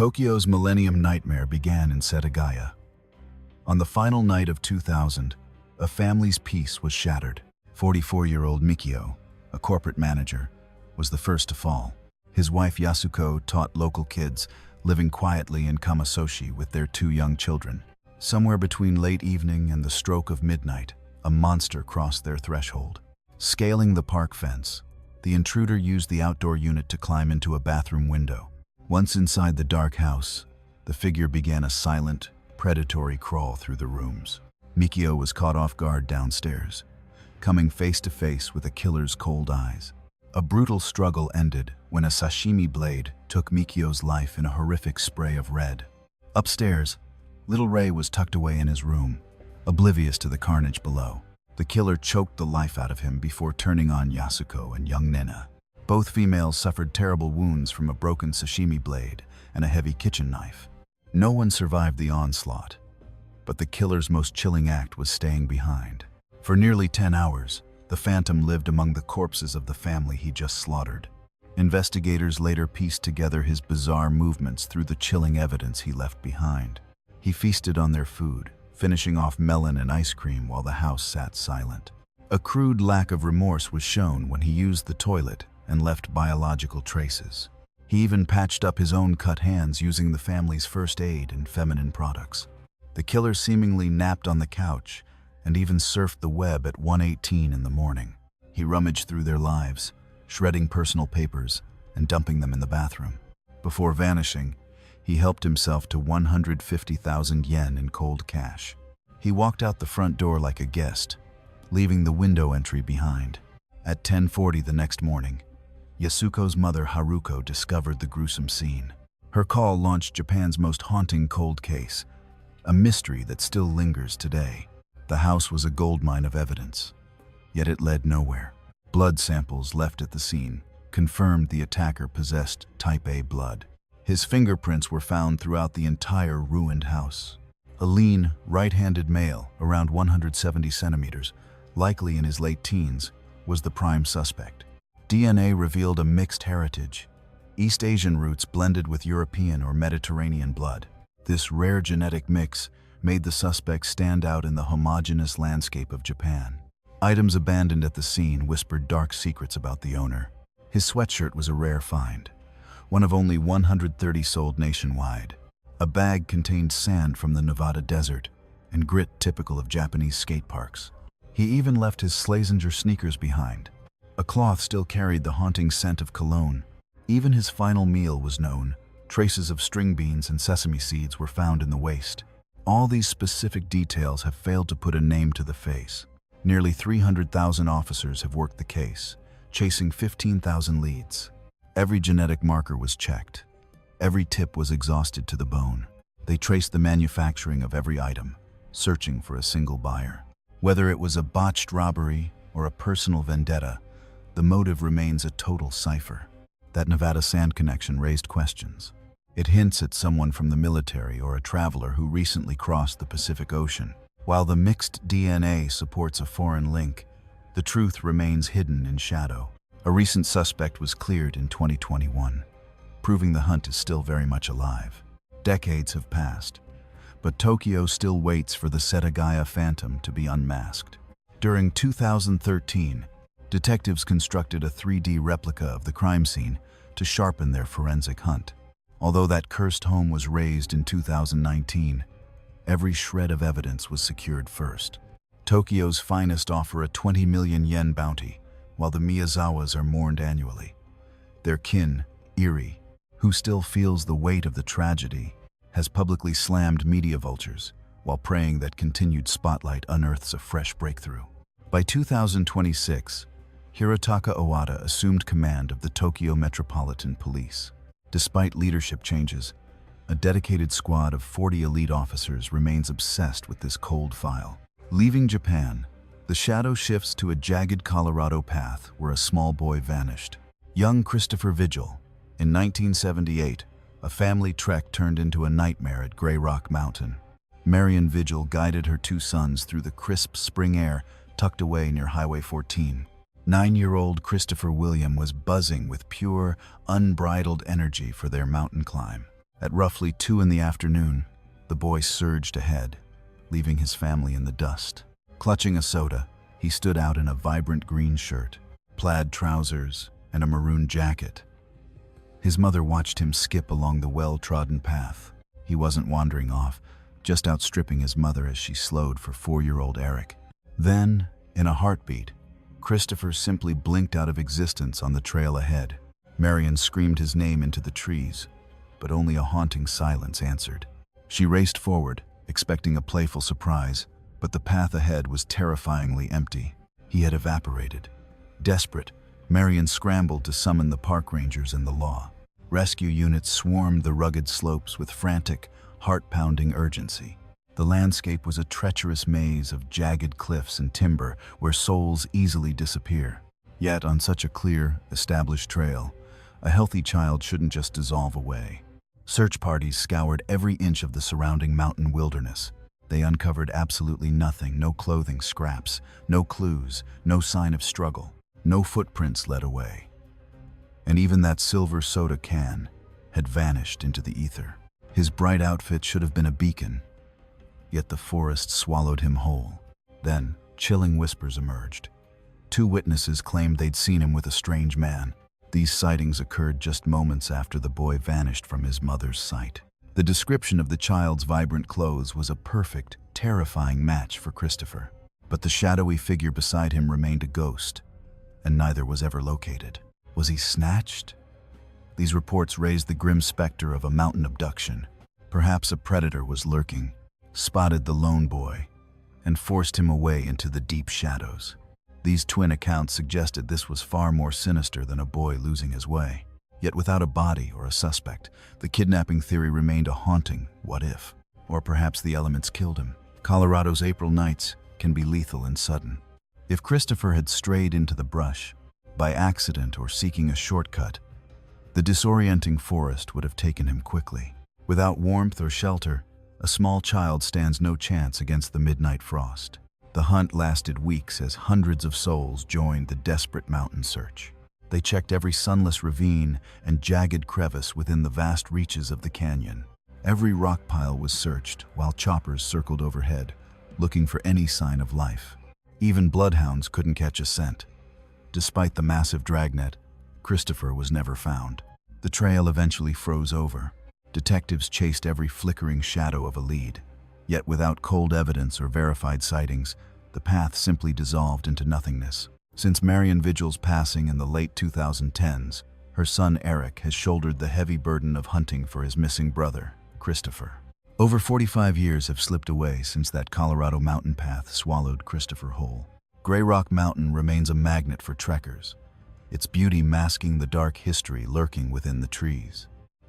Tokyo's Millennium Nightmare began in Setagaya. On the final night of 2000, a family's peace was shattered. 44-year-old Mikio, a corporate manager, was the first to fall. His wife Yasuko taught local kids, living quietly in Kamasoshi with their 2 young children. Somewhere between late evening and the stroke of midnight, a monster crossed their threshold. Scaling the park fence, the intruder used the outdoor unit to climb into a bathroom window. Once inside the dark house, the figure began a silent, predatory crawl through the rooms. Mikio was caught off guard downstairs, coming face to face with a killer's cold eyes. A brutal struggle ended when a sashimi blade took Mikio's life in a horrific spray of red. Upstairs, little Ray was tucked away in his room, oblivious to the carnage below. The killer choked the life out of him before turning on Yasuko and young Nena. Both females suffered terrible wounds from a broken sashimi blade and a heavy kitchen knife. No one survived the onslaught, but the killer's most chilling act was staying behind. For nearly 10 hours, the Phantom lived among the corpses of the family he just slaughtered. Investigators later pieced together his bizarre movements through the chilling evidence he left behind. He feasted on their food, finishing off melon and ice cream while the house sat silent. A crude lack of remorse was shown when he used the toilet and left biological traces. He even patched up his own cut hands using the family's first aid and feminine products. The killer seemingly napped on the couch and even surfed the web at 1:18 in the morning. He rummaged through their lives, shredding personal papers and dumping them in the bathroom. Before vanishing, he helped himself to 150,000 yen in cold cash. He walked out the front door like a guest, leaving the window entry behind. At 10:40 the next morning, Yasuko's mother Haruko discovered the gruesome scene. Her call launched Japan's most haunting cold case, a mystery that still lingers today. The house was a goldmine of evidence, yet it led nowhere. Blood samples left at the scene confirmed the attacker possessed type A blood. His fingerprints were found throughout the entire ruined house. A lean, right-handed male, around 170 centimeters, likely in his late teens, was the prime suspect. DNA revealed a mixed heritage, East Asian roots blended with European or Mediterranean blood. This rare genetic mix made the suspect stand out in the homogeneous landscape of Japan. Items abandoned at the scene whispered dark secrets about the owner. His sweatshirt was a rare find, one of only 130 sold nationwide. A bag contained sand from the Nevada desert and grit typical of Japanese skate parks. He even left his Schlesinger sneakers behind. A cloth still carried the haunting scent of cologne. Even his final meal was known. Traces of string beans and sesame seeds were found in the waste. All these specific details have failed to put a name to the face. Nearly 300,000 officers have worked the case, chasing 15,000 leads. Every genetic marker was checked. Every tip was exhausted to the bone. They traced the manufacturing of every item, searching for a single buyer. Whether it was a botched robbery or a personal vendetta, the motive remains a total cipher. That Nevada sand connection raised questions. It hints at someone from the military or a traveler who recently crossed the Pacific Ocean. While the mixed DNA supports a foreign link, the truth remains hidden in shadow. A recent suspect was cleared in 2021, proving the hunt is still very much alive. Decades have passed, but Tokyo still waits for the Setagaya Phantom to be unmasked. During 2013, detectives constructed a 3D replica of the crime scene to sharpen their forensic hunt. Although that cursed home was razed in 2019, every shred of evidence was secured first. Tokyo's finest offer a 20 million yen bounty, while the Miyazawas are mourned annually. Their kin, Eri, who still feels the weight of the tragedy, has publicly slammed media vultures while praying that continued spotlight unearths a fresh breakthrough. By 2026, Hirotaka Owada assumed command of the Tokyo Metropolitan Police. Despite leadership changes, a dedicated squad of 40 elite officers remains obsessed with this cold file. Leaving Japan, the shadow shifts to a jagged Colorado path where a small boy vanished. Young Christopher Vigil. In 1978, a family trek turned into a nightmare at Grey Rock Mountain. Marion Vigil guided her 2 sons through the crisp spring air tucked away near Highway 14. 9-year-old Christopher William was buzzing with pure, unbridled energy for their mountain climb. At roughly 2 in the afternoon, the boy surged ahead, leaving his family in the dust. Clutching a soda, he stood out in a vibrant green shirt, plaid trousers, and a maroon jacket. His mother watched him skip along the well-trodden path. He wasn't wandering off, just outstripping his mother as she slowed for 4-year-old Eric. Then, in a heartbeat, Christopher simply blinked out of existence on the trail ahead. Marion screamed his name into the trees, but only a haunting silence answered. She raced forward, expecting a playful surprise, but the path ahead was terrifyingly empty. He had evaporated. Desperate, Marion scrambled to summon the park rangers and the law. Rescue units swarmed the rugged slopes with frantic, heart-pounding urgency. The landscape was a treacherous maze of jagged cliffs and timber where souls easily disappear. Yet, on such a clear, established trail, a healthy child shouldn't just dissolve away. Search parties scoured every inch of the surrounding mountain wilderness. They uncovered absolutely nothing, no clothing scraps, no clues, no sign of struggle, no footprints led away. And even that silver soda can had vanished into the ether. His bright outfit should have been a beacon, yet the forest swallowed him whole. Then, chilling whispers emerged. 2 witnesses claimed they'd seen him with a strange man. These sightings occurred just moments after the boy vanished from his mother's sight. The description of the child's vibrant clothes was a perfect, terrifying match for Christopher. But the shadowy figure beside him remained a ghost, and neither was ever located. Was he snatched? These reports raised the grim specter of a mountain abduction. Perhaps a predator was lurking, spotted the lone boy, and forced him away into the deep shadows. These twin accounts suggested this was far more sinister than a boy losing his way. Yet without a body or a suspect, the kidnapping theory remained a haunting what if. Or perhaps the elements killed him. Colorado's April nights can be lethal and sudden. If Christopher had strayed into the brush, by accident or seeking a shortcut, the disorienting forest would have taken him quickly. Without warmth or shelter, a small child stands no chance against the midnight frost. The hunt lasted weeks as hundreds of souls joined the desperate mountain search. They checked every sunless ravine and jagged crevice within the vast reaches of the canyon. Every rock pile was searched, while choppers circled overhead, looking for any sign of life. Even bloodhounds couldn't catch a scent. Despite the massive dragnet, Christopher was never found. The trail eventually froze over. Detectives chased every flickering shadow of a lead. Yet without cold evidence or verified sightings, the path simply dissolved into nothingness. Since Marion Vigil's passing in the late 2010s, her son Eric has shouldered the heavy burden of hunting for his missing brother, Christopher. Over 45 years have slipped away since that Colorado mountain path swallowed Christopher whole. Grey Rock Mountain remains a magnet for trekkers, its beauty masking the dark history lurking within the trees.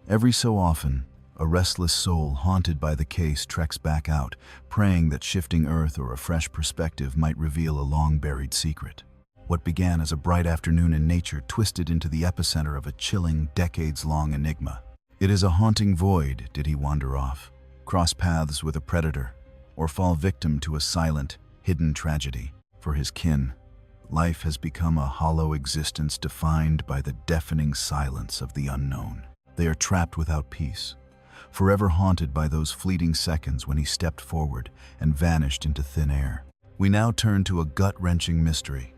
Every so often, a restless soul haunted by the case treks back out, praying that shifting earth or a fresh perspective might reveal a long-buried secret. What began as a bright afternoon in nature twisted into the epicenter of a chilling, decades-long enigma. It is a haunting void. Did he wander off, cross paths with a predator, or fall victim to a silent, hidden tragedy? For his kin, life has become a hollow existence defined by the deafening silence of the unknown. They are trapped without peace, forever haunted by those fleeting seconds when he stepped forward and vanished into thin air. We now turn to a gut-wrenching mystery.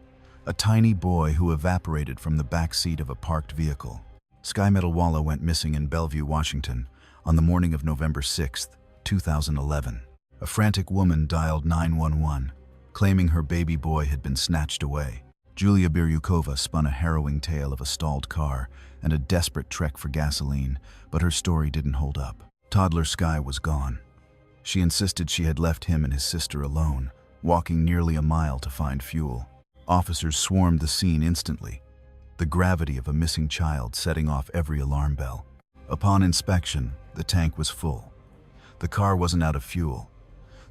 A tiny boy who evaporated from the back seat of a parked vehicle. Sky Metalwala went missing in Bellevue, Washington, on the morning of November 6, 2011. A frantic woman dialed 911, claiming her baby boy had been snatched away. Julia Biryukova spun a harrowing tale of a stalled car and a desperate trek for gasoline, but her story didn't hold up. Toddler Sky was gone. She insisted she had left him and his sister alone, walking nearly a mile to find fuel. Officers swarmed the scene instantly, the gravity of a missing child setting off every alarm bell. Upon inspection, the tank was full. The car wasn't out of fuel.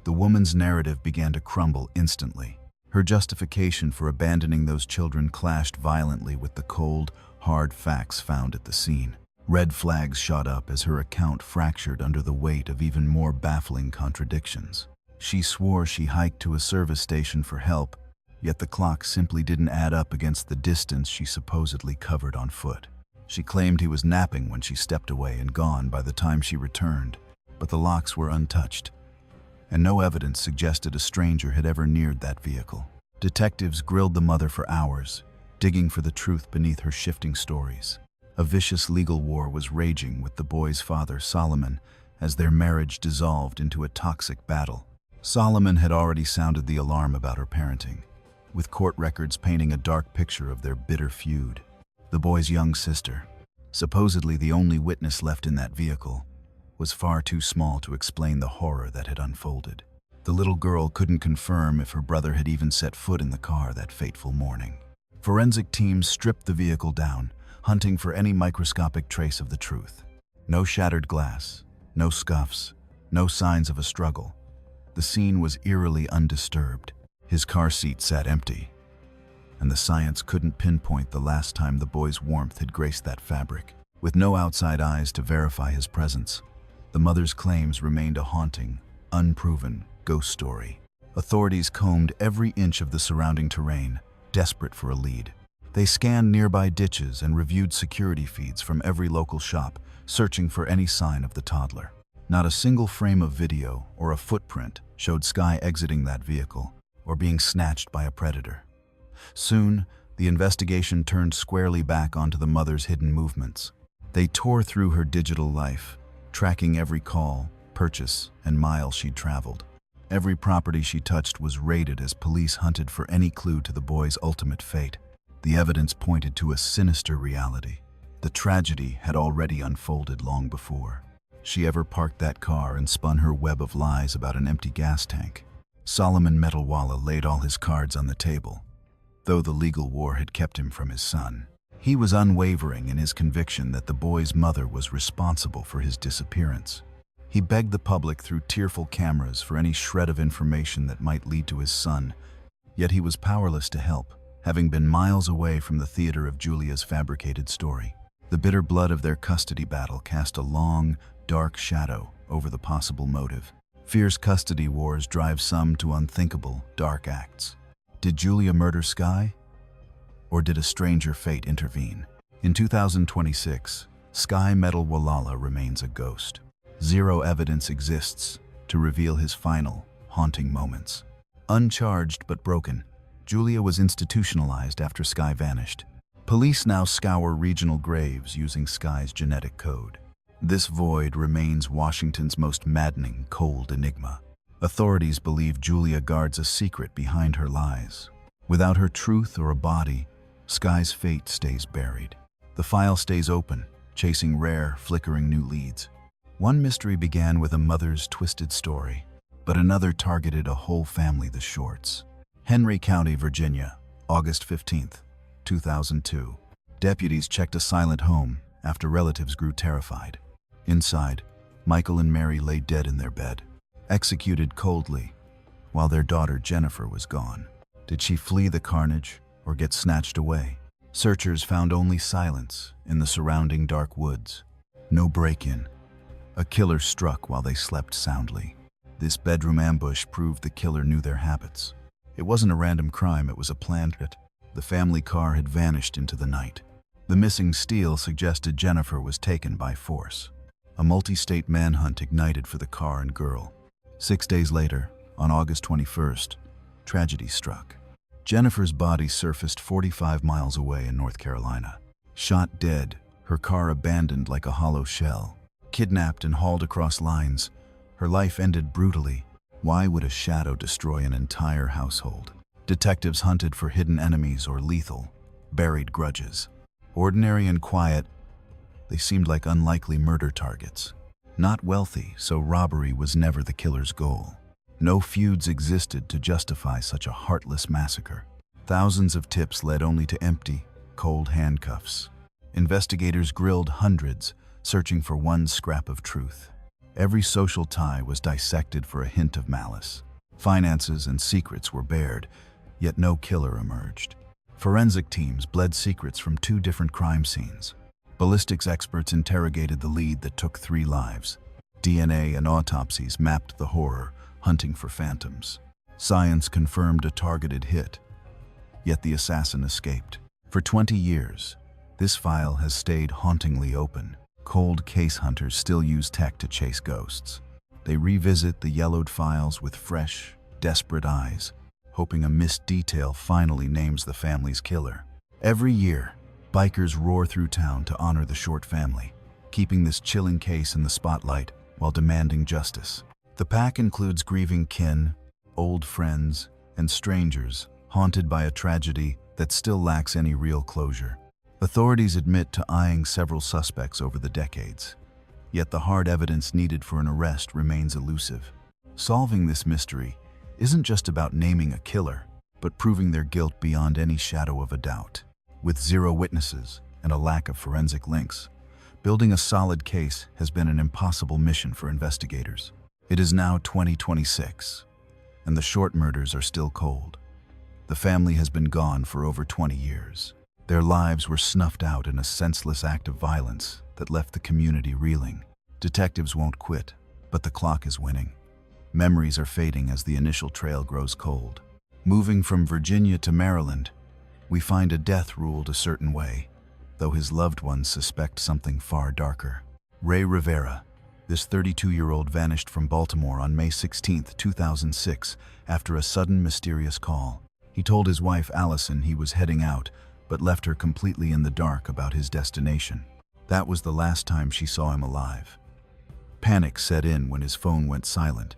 The woman's narrative began to crumble instantly. Her justification for abandoning those children clashed violently with the cold, hard facts found at the scene. Red flags shot up as her account fractured under the weight of even more baffling contradictions. She swore she hiked to a service station for help, yet the clock simply didn't add up against the distance she supposedly covered on foot. She claimed he was napping when she stepped away and gone by the time she returned, but the locks were untouched, and no evidence suggested a stranger had ever neared that vehicle. Detectives grilled the mother for hours, digging for the truth beneath her shifting stories. A vicious legal war was raging with the boy's father, Solomon, as their marriage dissolved into a toxic battle. Solomon had already sounded the alarm about her parenting, with court records painting a dark picture of their bitter feud. The boy's young sister, supposedly the only witness left in that vehicle, was far too small to explain the horror that had unfolded. The little girl couldn't confirm if her brother had even set foot in the car that fateful morning. Forensic teams stripped the vehicle down, hunting for any microscopic trace of the truth. No shattered glass, no scuffs, no signs of a struggle. The scene was eerily undisturbed. His car seat sat empty, and the science couldn't pinpoint the last time the boy's warmth had graced that fabric. With no outside eyes to verify his presence, the mother's claims remained a haunting, unproven ghost story. Authorities combed every inch of the surrounding terrain, desperate for a lead. They scanned nearby ditches and reviewed security feeds from every local shop, searching for any sign of the toddler. Not a single frame of video or a footprint showed Sky exiting that vehicle or being snatched by a predator. Soon, the investigation turned squarely back onto the mother's hidden movements. They tore through her digital life, tracking every call, purchase, and mile she'd traveled. Every property she touched was raided as police hunted for any clue to the boy's ultimate fate. The evidence pointed to a sinister reality. The tragedy had already unfolded long before she ever parked that car and spun her web of lies about an empty gas tank. Solomon Metalwala laid all his cards on the table. Though the legal war had kept him from his son, he was unwavering in his conviction that the boy's mother was responsible for his disappearance. He begged the public through tearful cameras for any shred of information that might lead to his son, yet he was powerless to help, having been miles away from the theater of Julia's fabricated story. The bitter blood of their custody battle cast a long, dark shadow over the possible motive. Fierce custody wars drive some to unthinkable, dark acts. Did Julia murder Sky? Or did a stranger fate intervene? In 2026, Sky Metalwala remains a ghost. Zero evidence exists to reveal his final, haunting moments. Uncharged but broken, Julia was institutionalized after Sky vanished. Police now scour regional graves using Sky's genetic code. This void remains Washington's most maddening, cold enigma. Authorities believe Julia guards a secret behind her lies. Without her truth or a body, Sky's fate stays buried. The file stays open, chasing rare, flickering new leads. One mystery began with a mother's twisted story, but another targeted a whole family, the Shorts. Henry County, Virginia, August 15, 2002. Deputies checked a silent home after relatives grew terrified. Inside, Michael and Mary lay dead in their bed, executed coldly, while their daughter Jennifer was gone. Did she flee the carnage or get snatched away? Searchers found only silence in the surrounding dark woods. No break-in. A killer struck while they slept soundly. This bedroom ambush proved the killer knew their habits. It wasn't a random crime, it was a planned hit. The family car had vanished into the night. The missing steel suggested Jennifer was taken by force. A multi-state manhunt ignited for the car and girl. 6 days later, on August 21st, tragedy struck. Jennifer's body surfaced 45 miles away in North Carolina. Shot dead, her car abandoned like a hollow shell. Kidnapped and hauled across lines, her life ended brutally. Why would a shadow destroy an entire household? Detectives hunted for hidden enemies or lethal, buried grudges. Ordinary and quiet, they seemed like unlikely murder targets. Not wealthy, so robbery was never the killer's goal. No feuds existed to justify such a heartless massacre. Thousands of tips led only to empty, cold handcuffs. Investigators grilled hundreds, searching for one scrap of truth. Every social tie was dissected for a hint of malice. Finances and secrets were bared, yet no killer emerged. Forensic teams bled secrets from 2 different crime scenes. Ballistics experts interrogated the lead that took 3 lives. DNA and autopsies mapped the horror, hunting for phantoms. Science confirmed a targeted hit, yet the assassin escaped. For 20 years, This file has stayed hauntingly open. Cold case hunters still use tech to chase ghosts. They revisit the yellowed files with fresh, desperate eyes, hoping a missed detail finally names the family's killer. Every year, bikers roar through town to honor the Short family, keeping this chilling case in the spotlight while demanding justice. The pack includes grieving kin, old friends, and strangers haunted by a tragedy that still lacks any real closure. Authorities admit to eyeing several suspects over the decades, yet the hard evidence needed for an arrest remains elusive. Solving this mystery isn't just about naming a killer, but proving their guilt beyond any shadow of a doubt. With zero witnesses and a lack of forensic links, building a solid case has been an impossible mission for investigators. It is now 2026, and the Short murders are still cold. The family has been gone for over 20 years. Their lives were snuffed out in a senseless act of violence that left the community reeling. Detectives won't quit, but the clock is winning. Memories are fading as the initial trail grows cold. Moving from Virginia to Maryland, we find a death ruled a certain way, though his loved ones suspect something far darker. Ray Rivera, this 32-year-old, vanished from Baltimore on May 16, 2006, after a sudden mysterious call. He told his wife Allison he was heading out, but left her completely in the dark about his destination. That was the last time she saw him alive. Panic set in when his phone went silent,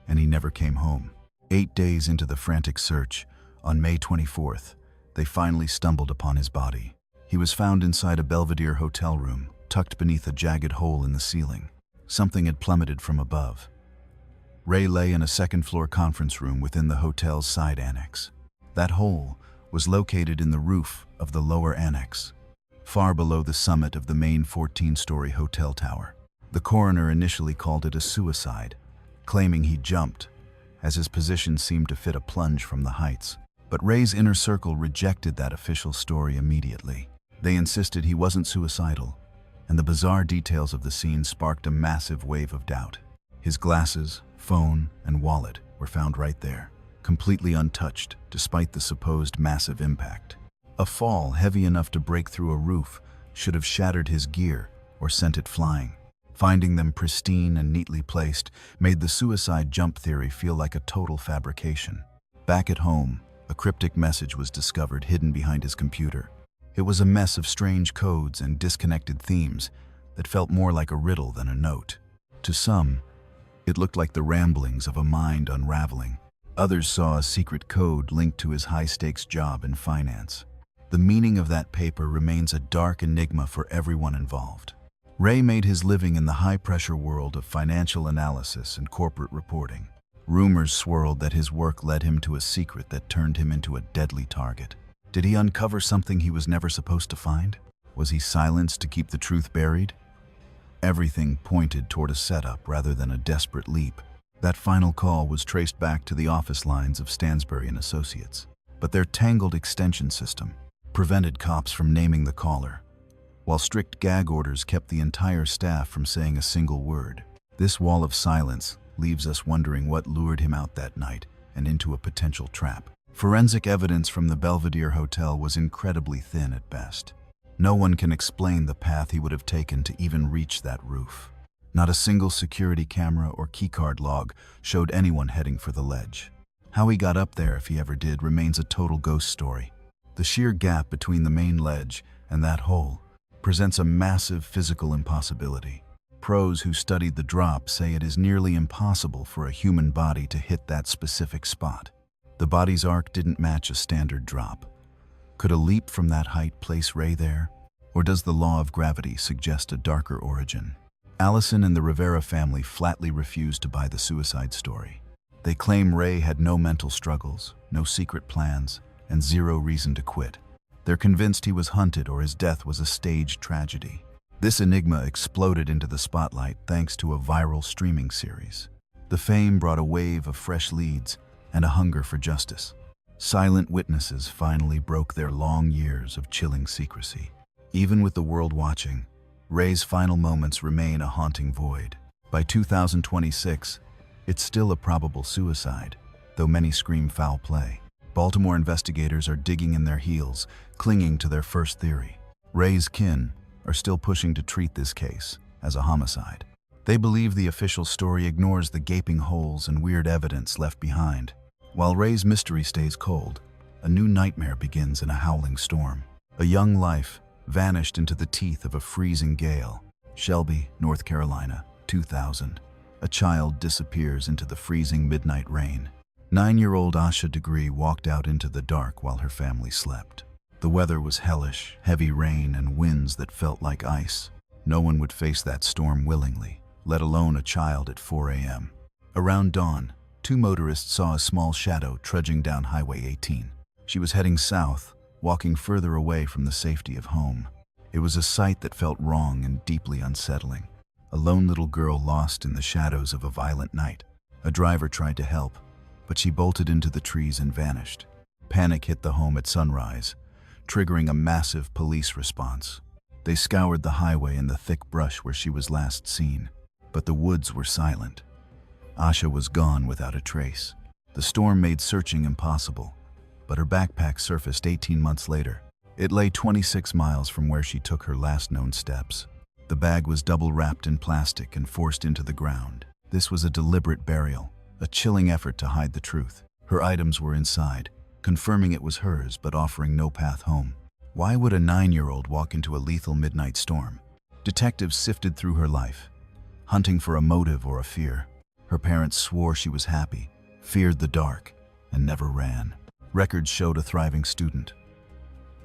and he never came home. 8 days into the frantic search, on May 24th, they finally stumbled upon his body. He was found inside a Belvedere hotel room, tucked beneath a jagged hole in the ceiling. Something had plummeted from above. Ray lay in a second-floor conference room within the hotel's side annex. That hole was located in the roof of the lower annex, far below the summit of the main 14-story hotel tower. The coroner initially called it a suicide, claiming he jumped, as his position seemed to fit a plunge from the heights. But Ray's inner circle rejected that official story immediately. They insisted he wasn't suicidal, and the bizarre details of the scene sparked a massive wave of doubt. His glasses, phone, and wallet were found right there, completely untouched despite the supposed massive impact. A fall heavy enough to break through a roof should have shattered his gear or sent it flying. Finding them pristine and neatly placed made the suicide jump theory feel like a total fabrication. Back at home, a cryptic message was discovered hidden behind his computer. It was a mess of strange codes and disconnected themes that felt more like a riddle than a note. To some, it looked like the ramblings of a mind unraveling. Others saw a secret code linked to his high-stakes job in finance. The meaning of that paper remains a dark enigma for everyone involved. Ray made his living in the high-pressure world of financial analysis and corporate reporting. Rumors swirled that his work led him to a secret that turned him into a deadly target. Did he uncover something he was never supposed to find? Was he silenced to keep the truth buried? Everything pointed toward a setup rather than a desperate leap. That final call was traced back to the office lines of Stansbury and Associates, but their tangled extension system prevented cops from naming the caller, while strict gag orders kept the entire staff from saying a single word. This wall of silence leaves us wondering what lured him out that night and into a potential trap. Forensic evidence from the Belvedere Hotel was incredibly thin at best. No one can explain the path he would have taken to even reach that roof. Not a single security camera or keycard log showed anyone heading for the ledge. How he got up there, if he ever did, remains a total ghost story. The sheer gap between the main ledge and that hole presents a massive physical impossibility. Pros who studied the drop say it is nearly impossible for a human body to hit that specific spot. The body's arc didn't match a standard drop. Could a leap from that height place Ray there? Or does the law of gravity suggest a darker origin? Allison and the Rivera family flatly refuse to buy the suicide story. They claim Ray had no mental struggles, no secret plans, and zero reason to quit. They're convinced he was hunted or his death was a staged tragedy. This enigma exploded into the spotlight thanks to a viral streaming series. The fame brought a wave of fresh leads and a hunger for justice. Silent witnesses finally broke their long years of chilling secrecy. Even with the world watching, Ray's final moments remain a haunting void. By 2026, it's still a probable suicide, though many scream foul play. Baltimore investigators are digging in their heels, clinging to their first theory. Ray's kin are still pushing to treat this case as a homicide. They believe the official story ignores the gaping holes and weird evidence left behind. While Ray's mystery stays cold, a new nightmare begins in a howling storm. A young life vanished into the teeth of a freezing gale. Shelby, North Carolina, 2000. A child disappears into the freezing midnight rain. 9-year-old Asha Degree walked out into the dark while her family slept. The weather was hellish, heavy rain and winds that felt like ice. No one would face that storm willingly, let alone a child at 4 a.m. Around dawn, 2 motorists saw a small shadow trudging down Highway 18. She was heading south, walking further away from the safety of home. It was a sight that felt wrong and deeply unsettling. A lone little girl lost in the shadows of a violent night. A driver tried to help, but she bolted into the trees and vanished. Panic hit the home at sunrise, triggering a massive police response. They scoured the highway and the thick brush where she was last seen, but the woods were silent. Asha was gone without a trace. The storm made searching impossible, but her backpack surfaced 18 months later. It lay 26 miles from where she took her last known steps. The bag was double wrapped in plastic and forced into the ground. This was a deliberate burial, a chilling effort to hide the truth. Her items were inside, confirming it was hers but offering no path home. Why would a 9-year-old walk into a lethal midnight storm? Detectives sifted through her life, hunting for a motive or a fear. Her parents swore she was happy, feared the dark, and never ran. Records showed a thriving student.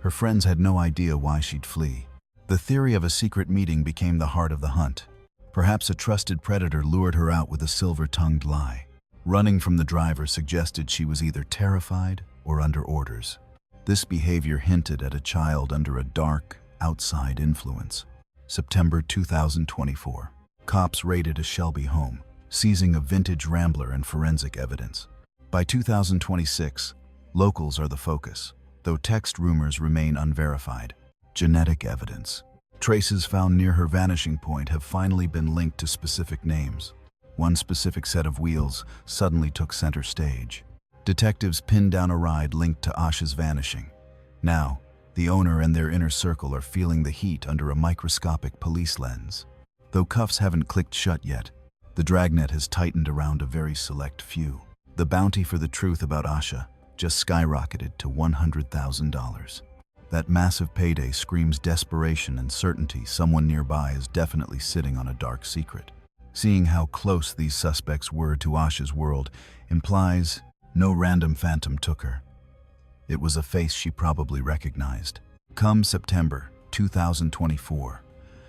Her friends had no idea why she'd flee. The theory of a secret meeting became the heart of the hunt. Perhaps a trusted predator lured her out with a silver-tongued lie. Running from the driver suggested she was either terrified or under orders. This behavior hinted at a child under a dark, outside influence. September 2024. Cops raided a Shelby home, seizing a vintage Rambler and forensic evidence. By 2026, locals are the focus, though text rumors remain unverified. Genetic evidence. Traces found near her vanishing point have finally been linked to specific names. One specific set of wheels suddenly took center stage. Detectives pinned down a ride linked to Asha's vanishing. Now, the owner and their inner circle are feeling the heat under a microscopic police lens. Though cuffs haven't clicked shut yet, the dragnet has tightened around a very select few. The bounty for the truth about Asha just skyrocketed to $100,000. That massive payday screams desperation and certainty someone nearby is definitely sitting on a dark secret. Seeing how close these suspects were to Asha's world implies no random phantom took her. It was a face she probably recognized. Come September 2024,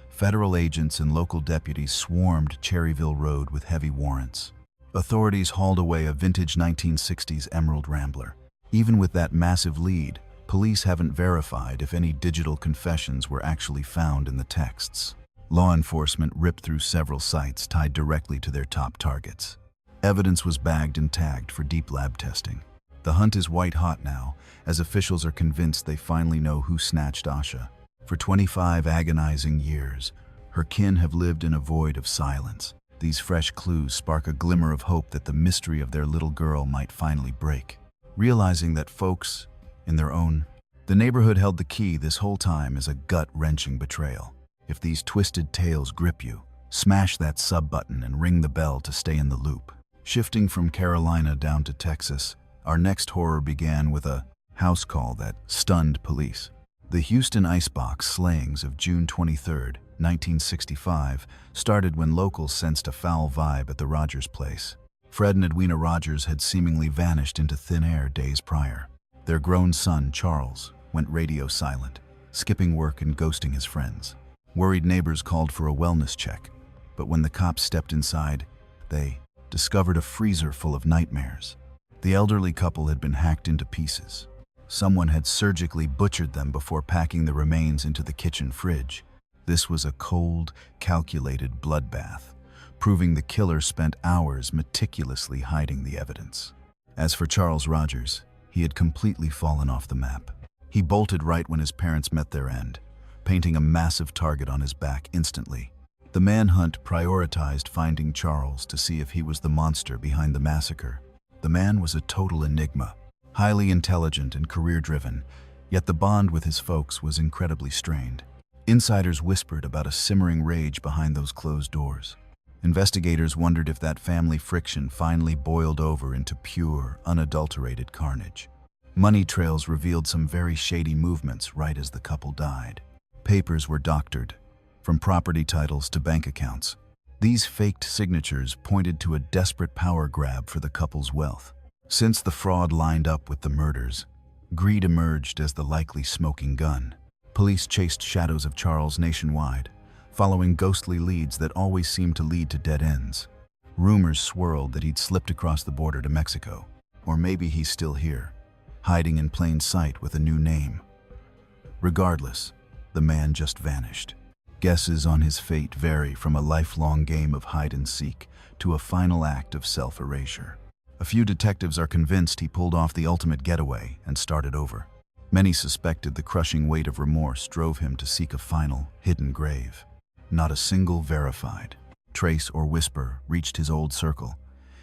federal agents and local deputies swarmed Cherryville Road with heavy warrants. Authorities hauled away a vintage 1960s Emerald Rambler. Even with that massive lead, police haven't verified if any digital confessions were actually found in the texts. Law enforcement ripped through several sites tied directly to their top targets. Evidence was bagged and tagged for deep lab testing. The hunt is white hot now, as officials are convinced they finally know who snatched Asha. For 25 agonizing years, her kin have lived in a void of silence. These fresh clues spark a glimmer of hope that the mystery of their little girl might finally break. Realizing that folks, in their own, the neighborhood held the key this whole time is a gut-wrenching betrayal. If these twisted tales grip you, smash that sub button and ring the bell to stay in the loop. Shifting from Carolina down to Texas, our next horror began with a house call that stunned police. The Houston Icebox slayings of June 23, 1965, started when locals sensed a foul vibe at the Rogers place. Fred and Edwina Rogers had seemingly vanished into thin air days prior. Their grown son, Charles, went radio silent, skipping work and ghosting his friends. Worried neighbors called for a wellness check, but when the cops stepped inside, they discovered a freezer full of nightmares. The elderly couple had been hacked into pieces. Someone had surgically butchered them before packing the remains into the kitchen fridge. This was a cold, calculated bloodbath, proving the killer spent hours meticulously hiding the evidence. As for Charles Rogers, he had completely fallen off the map. He bolted right when his parents met their end, painting a massive target on his back instantly. The manhunt prioritized finding Charles to see if he was the monster behind the massacre. The man was a total enigma, highly intelligent and career-driven, Yet the bond with his folks was incredibly strained. Insiders whispered about a simmering rage behind those closed doors. Investigators wondered if that family friction finally boiled over into pure, unadulterated carnage. Money trails revealed some very shady movements right as the couple died. Papers were doctored, from property titles to bank accounts. These faked signatures pointed to a desperate power grab for the couple's wealth. Since the fraud lined up with the murders, greed emerged as the likely smoking gun. Police chased shadows of Charles nationwide, following ghostly leads that always seemed to lead to dead ends. Rumors swirled that he'd slipped across the border to Mexico, or maybe he's still here, hiding in plain sight with a new name. Regardless, the man just vanished. Guesses on his fate vary from a lifelong game of hide-and-seek to a final act of self-erasure. A few detectives are convinced he pulled off the ultimate getaway and started over. Many suspected the crushing weight of remorse drove him to seek a final, hidden grave. Not a single verified trace or whisper reached his old circle,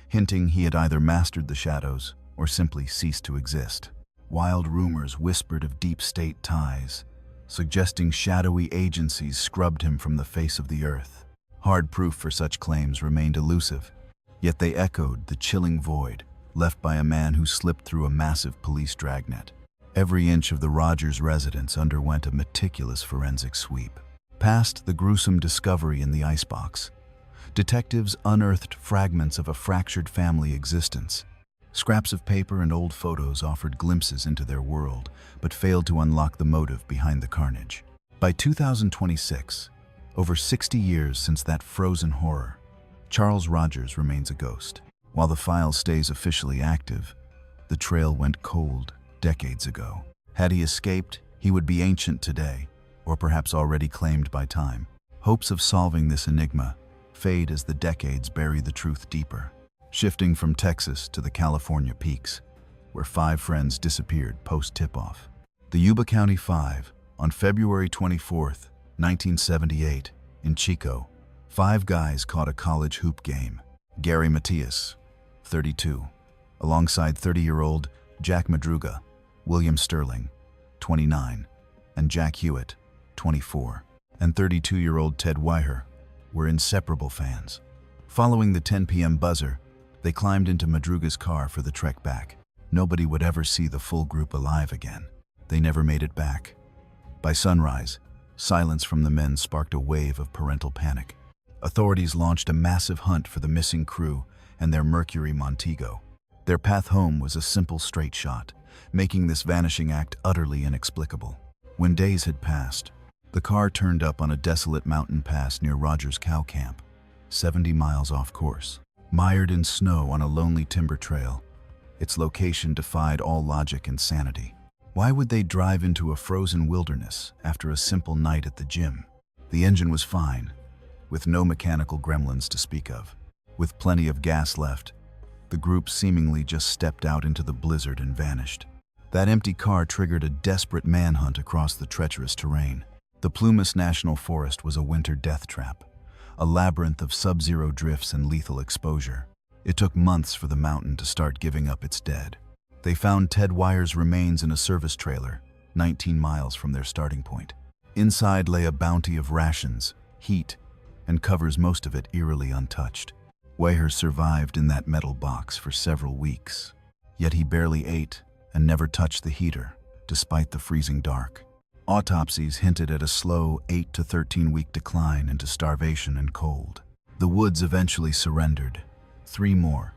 hinting he had either mastered the shadows or simply ceased to exist. Wild rumors whispered of deep state ties, suggesting shadowy agencies scrubbed him from the face of the earth. Hard proof for such claims remained elusive, yet they echoed the chilling void left by a man who slipped through a massive police dragnet. Every inch of the Rogers residence underwent a meticulous forensic sweep. Past the gruesome discovery in the icebox, detectives unearthed fragments of a fractured family existence. Scraps of paper and old photos offered glimpses into their world, but failed to unlock the motive behind the carnage. By 2026, over 60 years since that frozen horror, Charles Rogers remains a ghost. While the file stays officially active, the trail went cold decades ago. Had he escaped, he would be ancient today, or perhaps already claimed by time. Hopes of solving this enigma fade as the decades bury the truth deeper. Shifting from Texas to the California peaks, where 5 friends disappeared post-tip-off. The Yuba County Five, on February 24, 1978, in Chico, 5 guys caught a college hoop game. Gary Matias, 32, alongside 30-year-old Jack Madruga, William Sterling, 29, and Jack Hewitt, 24, and 32-year-old Ted Weiher were inseparable fans. Following the 10 p.m. buzzer, they climbed into Madruga's car for the trek back. Nobody would ever see the full group alive again. They never made it back. By sunrise, silence from the men sparked a wave of parental panic. Authorities launched a massive hunt for the missing crew and their Mercury Montego. Their path home was a simple straight shot, making this vanishing act utterly inexplicable. When days had passed, the car turned up on a desolate mountain pass near Rogers Cow Camp, 70 miles off course. Mired in snow on a lonely timber trail, its location defied all logic and sanity. Why would they drive into a frozen wilderness after a simple night at the gym? The engine was fine, with no mechanical gremlins to speak of. With plenty of gas left, the group seemingly just stepped out into the blizzard and vanished. That empty car triggered a desperate manhunt across the treacherous terrain. The Plumas National Forest was a winter death trap, a labyrinth of sub-zero drifts and lethal exposure. It took months for the mountain to start giving up its dead. They found Ted Weiher's remains in a service trailer, 19 miles from their starting point. Inside lay a bounty of rations, heat, and covers most of it eerily untouched. Weiher survived in that metal box for several weeks, yet he barely ate and never touched the heater, despite the freezing dark. Autopsies hinted at a slow 8 to 13-week decline into starvation and cold. The woods eventually surrendered. 3 more,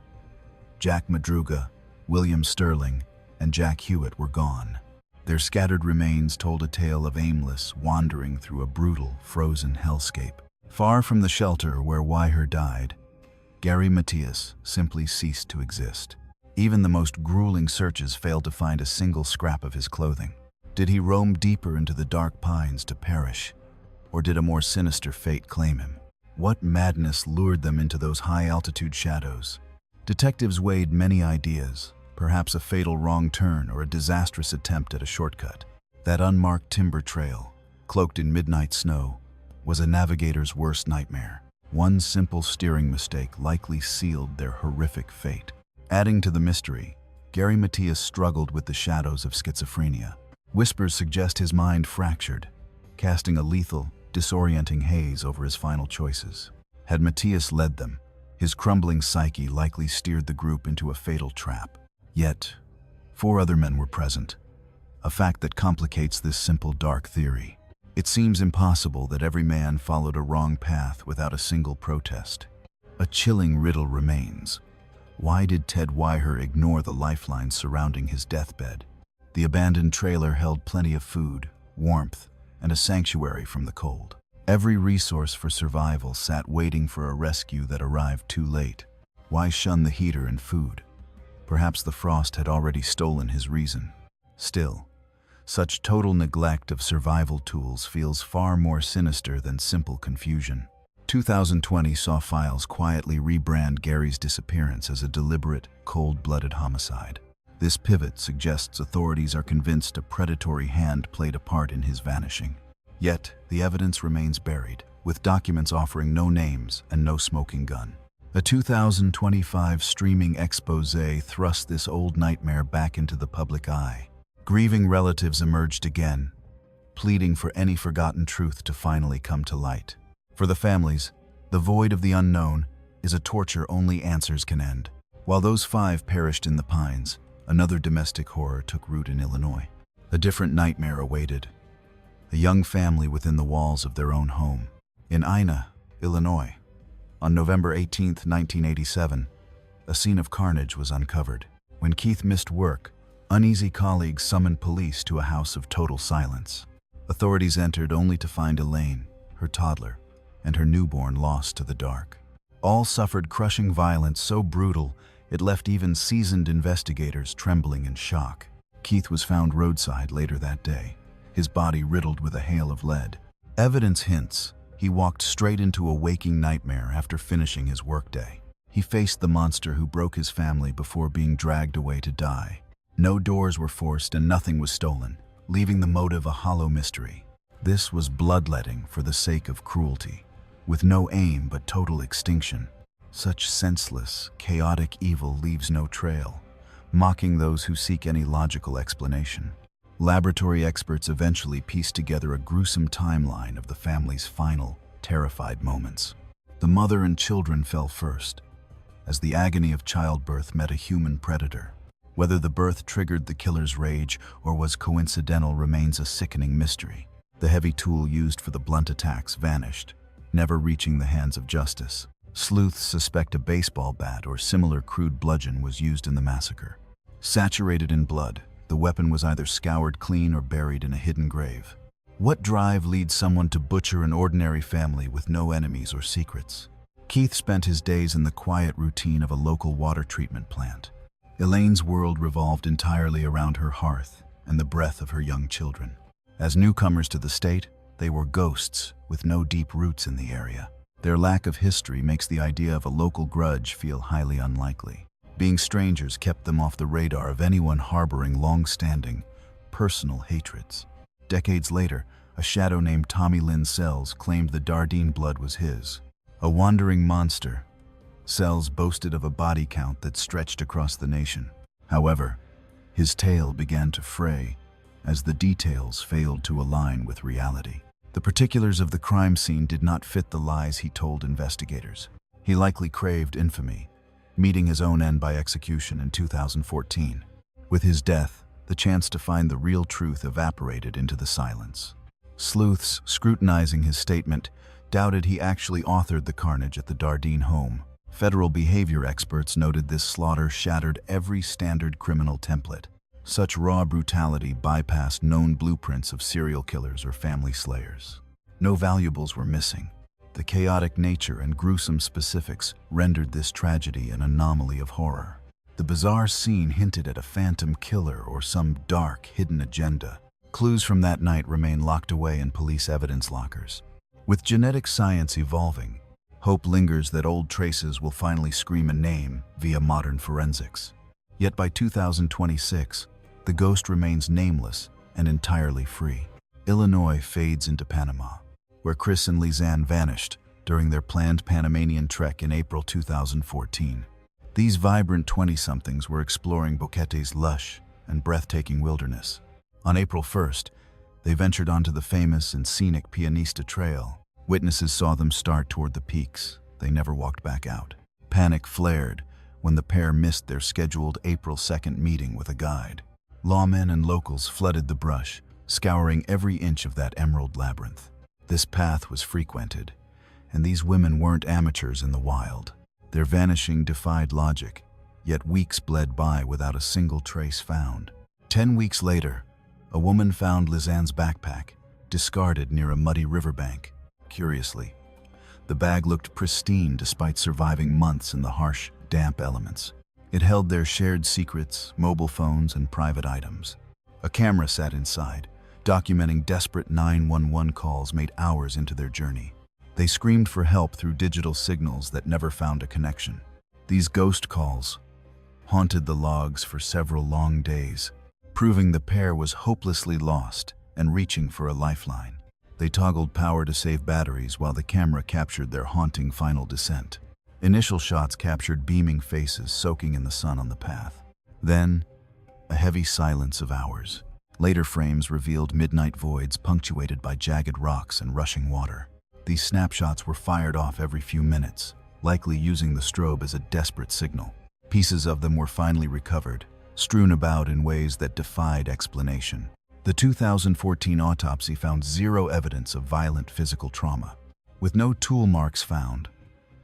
Jack Madruga, William Sterling, and Jack Hewitt, were gone. Their scattered remains told a tale of aimless wandering through a brutal, frozen hellscape. Far from the shelter where Weiher died, Gary Matias simply ceased to exist. Even the most grueling searches failed to find a single scrap of his clothing. Did he roam deeper into the dark pines to perish, or did a more sinister fate claim him? What madness lured them into those high-altitude shadows? Detectives weighed many ideas, perhaps a fatal wrong turn or a disastrous attempt at a shortcut. That unmarked timber trail, cloaked in midnight snow, was a navigator's worst nightmare. One simple steering mistake likely sealed their horrific fate. Adding to the mystery, Gary Matias struggled with the shadows of schizophrenia. Whispers suggest his mind fractured, casting a lethal, disorienting haze over his final choices. Had Matthias led them, his crumbling psyche likely steered the group into a fatal trap. Yet, 4 other men were present, a fact that complicates this simple dark theory. It seems impossible that every man followed a wrong path without a single protest. A chilling riddle remains. Why did Ted Weiher ignore the lifelines surrounding his deathbed? The abandoned trailer held plenty of food, warmth, and a sanctuary from the cold. Every resource for survival sat waiting for a rescue that arrived too late. Why shun the heater and food? Perhaps the frost had already stolen his reason. Still, such total neglect of survival tools feels far more sinister than simple confusion. 2020 saw files quietly rebrand Gary's disappearance as a deliberate, cold-blooded homicide. This pivot suggests authorities are convinced a predatory hand played a part in his vanishing. Yet, the evidence remains buried, with documents offering no names and no smoking gun. A 2025 streaming expose thrust this old nightmare back into the public eye. Grieving relatives emerged again, pleading for any forgotten truth to finally come to light. For the families, the void of the unknown is a torture only answers can end. While those 5 perished in the pines, another domestic horror took root in Illinois. A different nightmare awaited. A young family within the walls of their own home. In Ina, Illinois, on November 18, 1987, a scene of carnage was uncovered. When Keith missed work, uneasy colleagues summoned police to a house of total silence. Authorities entered only to find Elaine, her toddler, and her newborn lost to the dark. All suffered crushing violence so brutal it left even seasoned investigators trembling in shock. Keith was found roadside later that day, his body riddled with a hail of lead. Evidence hints he walked straight into a waking nightmare after finishing his workday. He faced the monster who broke his family before being dragged away to die. No doors were forced and nothing was stolen, leaving the motive a hollow mystery. This was bloodletting for the sake of cruelty, with no aim but total extinction. Such senseless, chaotic evil leaves no trail, mocking those who seek any logical explanation. Laboratory experts eventually pieced together a gruesome timeline of the family's final, terrified moments. The mother and children fell first, as the agony of childbirth met a human predator. Whether the birth triggered the killer's rage or was coincidental remains a sickening mystery. The heavy tool used for the blunt attacks vanished, never reaching the hands of justice. Sleuths suspect a baseball bat or similar crude bludgeon was used in the massacre. Saturated in blood, the weapon was either scoured clean or buried in a hidden grave. What drive leads someone to butcher an ordinary family with no enemies or secrets? Keith spent his days in the quiet routine of a local water treatment plant. Elaine's world revolved entirely around her hearth and the breath of her young children. As newcomers to the state, they were ghosts with no deep roots in the area. Their lack of history makes the idea of a local grudge feel highly unlikely. Being strangers kept them off the radar of anyone harboring long-standing, personal hatreds. Decades later, a shadow named Tommy Lynn Sells claimed the Dardenne blood was his. A wandering monster, Sells boasted of a body count that stretched across the nation. However, his tale began to fray as the details failed to align with reality. The particulars of the crime scene did not fit the lies he told investigators. He likely craved infamy, meeting his own end by execution in 2014. With his death, the chance to find the real truth evaporated into the silence. Sleuths, scrutinizing his statement, doubted he actually authored the carnage at the Dardenne home. Federal behavior experts noted this slaughter shattered every standard criminal template. Such raw brutality bypassed known blueprints of serial killers or family slayers. No valuables were missing. The chaotic nature and gruesome specifics rendered this tragedy an anomaly of horror. The bizarre scene hinted at a phantom killer or some dark, hidden agenda. Clues from that night remain locked away in police evidence lockers. With genetic science evolving, hope lingers that old traces will finally scream a name via modern forensics. Yet by 2026, the ghost remains nameless and entirely free. Illinois fades into Panama, where Chris and Lizanne vanished during their planned Panamanian trek in April 2014. These vibrant 20-somethings were exploring Boquete's lush and breathtaking wilderness. On April 1st, they ventured onto the famous and scenic Pianista Trail. Witnesses saw them start toward the peaks. They never walked back out. Panic flared when the pair missed their scheduled April 2nd meeting with a guide. Lawmen and locals flooded the brush, scouring every inch of that emerald labyrinth. This path was frequented, and these women weren't amateurs in the wild. Their vanishing defied logic, yet weeks bled by without a single trace found. 10 weeks later, a woman found Lizanne's backpack, discarded near a muddy riverbank. Curiously, the bag looked pristine despite surviving months in the harsh, damp elements. It held their shared secrets, mobile phones, and private items. A camera sat inside, documenting desperate 911 calls made hours into their journey. They screamed for help through digital signals that never found a connection. These ghost calls haunted the logs for several long days, proving the pair was hopelessly lost and reaching for a lifeline. They toggled power to save batteries while the camera captured their haunting final descent. Initial shots captured beaming faces soaking in the sun on the path. Then, a heavy silence of hours. Later frames revealed midnight voids punctuated by jagged rocks and rushing water. These snapshots were fired off every few minutes, likely using the strobe as a desperate signal. Pieces of them were finally recovered, strewn about in ways that defied explanation. The 2014 autopsy found zero evidence of violent physical trauma. With no tool marks found,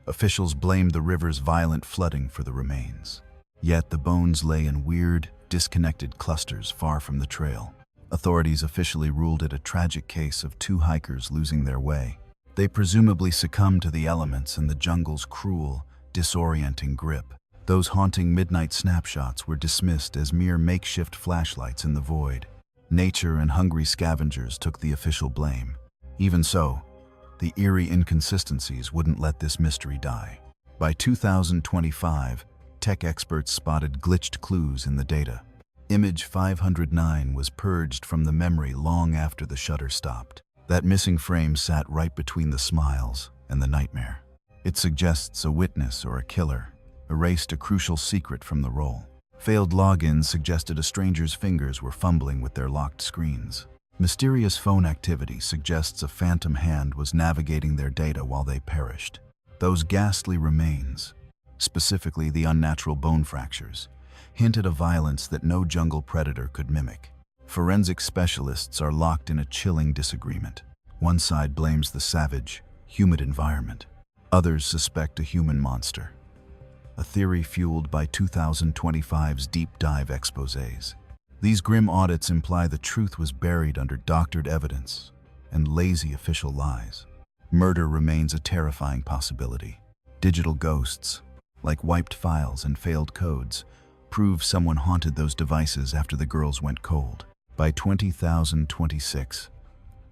officials blamed the river's violent flooding for the remains. Yet the bones lay in weird, disconnected clusters far from the trail. Authorities officially ruled it a tragic case of two hikers losing their way. They presumably succumbed to the elements and the jungle's cruel, disorienting grip. Those haunting midnight snapshots were dismissed as mere makeshift flashlights in the void. Nature and hungry scavengers took the official blame. Even so, the eerie inconsistencies wouldn't let this mystery die. By 2025, tech experts spotted glitched clues in the data. Image 509 was purged from the memory long after the shutter stopped. That missing frame sat right between the smiles and the nightmare. It suggests a witness or a killer erased a crucial secret from the roll. Failed logins suggested a stranger's fingers were fumbling with their locked screens. Mysterious phone activity suggests a phantom hand was navigating their data while they perished. Those ghastly remains, specifically the unnatural bone fractures, hint at a violence that no jungle predator could mimic. Forensic specialists are locked in a chilling disagreement. One side blames the savage, humid environment. Others suspect a human monster. A theory fueled by 2025's deep dive exposés. These grim audits imply the truth was buried under doctored evidence and lazy official lies. Murder remains a terrifying possibility. Digital ghosts, like wiped files and failed codes, prove someone haunted those devices after the girls went cold. By 2026,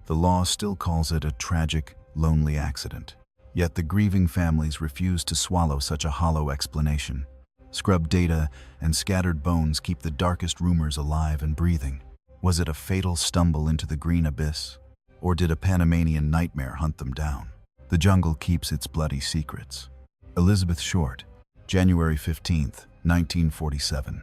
the law still calls it a tragic, lonely accident. Yet the grieving families refuse to swallow such a hollow explanation. Scrubbed data and scattered bones keep the darkest rumors alive and breathing. Was it a fatal stumble into the green abyss? Or did a Panamanian nightmare hunt them down? The jungle keeps its bloody secrets. Elizabeth Short, January 15th, 1947.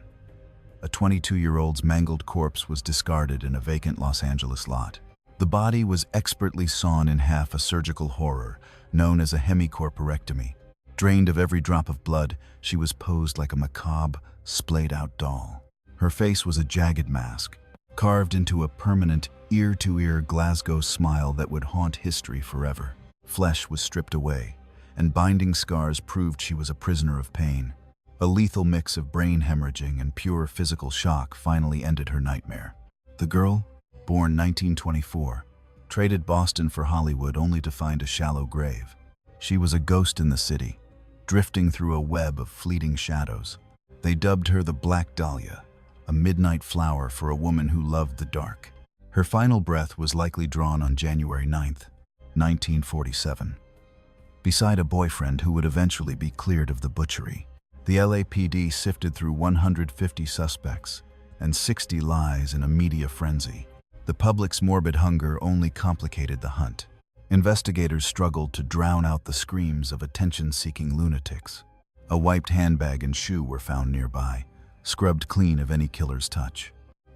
A 22-year-old's mangled corpse was discarded in a vacant Los Angeles lot. The body was expertly sawn in half, a surgical horror known as a hemicorporectomy. Drained of every drop of blood, she was posed like a macabre, splayed-out doll. Her face was a jagged mask, carved into a permanent, ear-to-ear Glasgow smile that would haunt history forever. Flesh was stripped away, and binding scars proved she was a prisoner of pain. A lethal mix of brain hemorrhaging and pure physical shock finally ended her nightmare. The girl, born 1924, traded Boston for Hollywood only to find a shallow grave. She was a ghost in the city, drifting through a web of fleeting shadows. They dubbed her the Black Dahlia, a midnight flower for a woman who loved the dark. Her final breath was likely drawn on January 9th, 1947, beside a boyfriend who would eventually be cleared of the butchery. The LAPD sifted through 150 suspects and 60 lies in a media frenzy. The public's morbid hunger only complicated the hunt. Investigators struggled to drown out the screams of attention-seeking lunatics. A wiped handbag and shoe were found nearby, scrubbed clean of any killer's touch.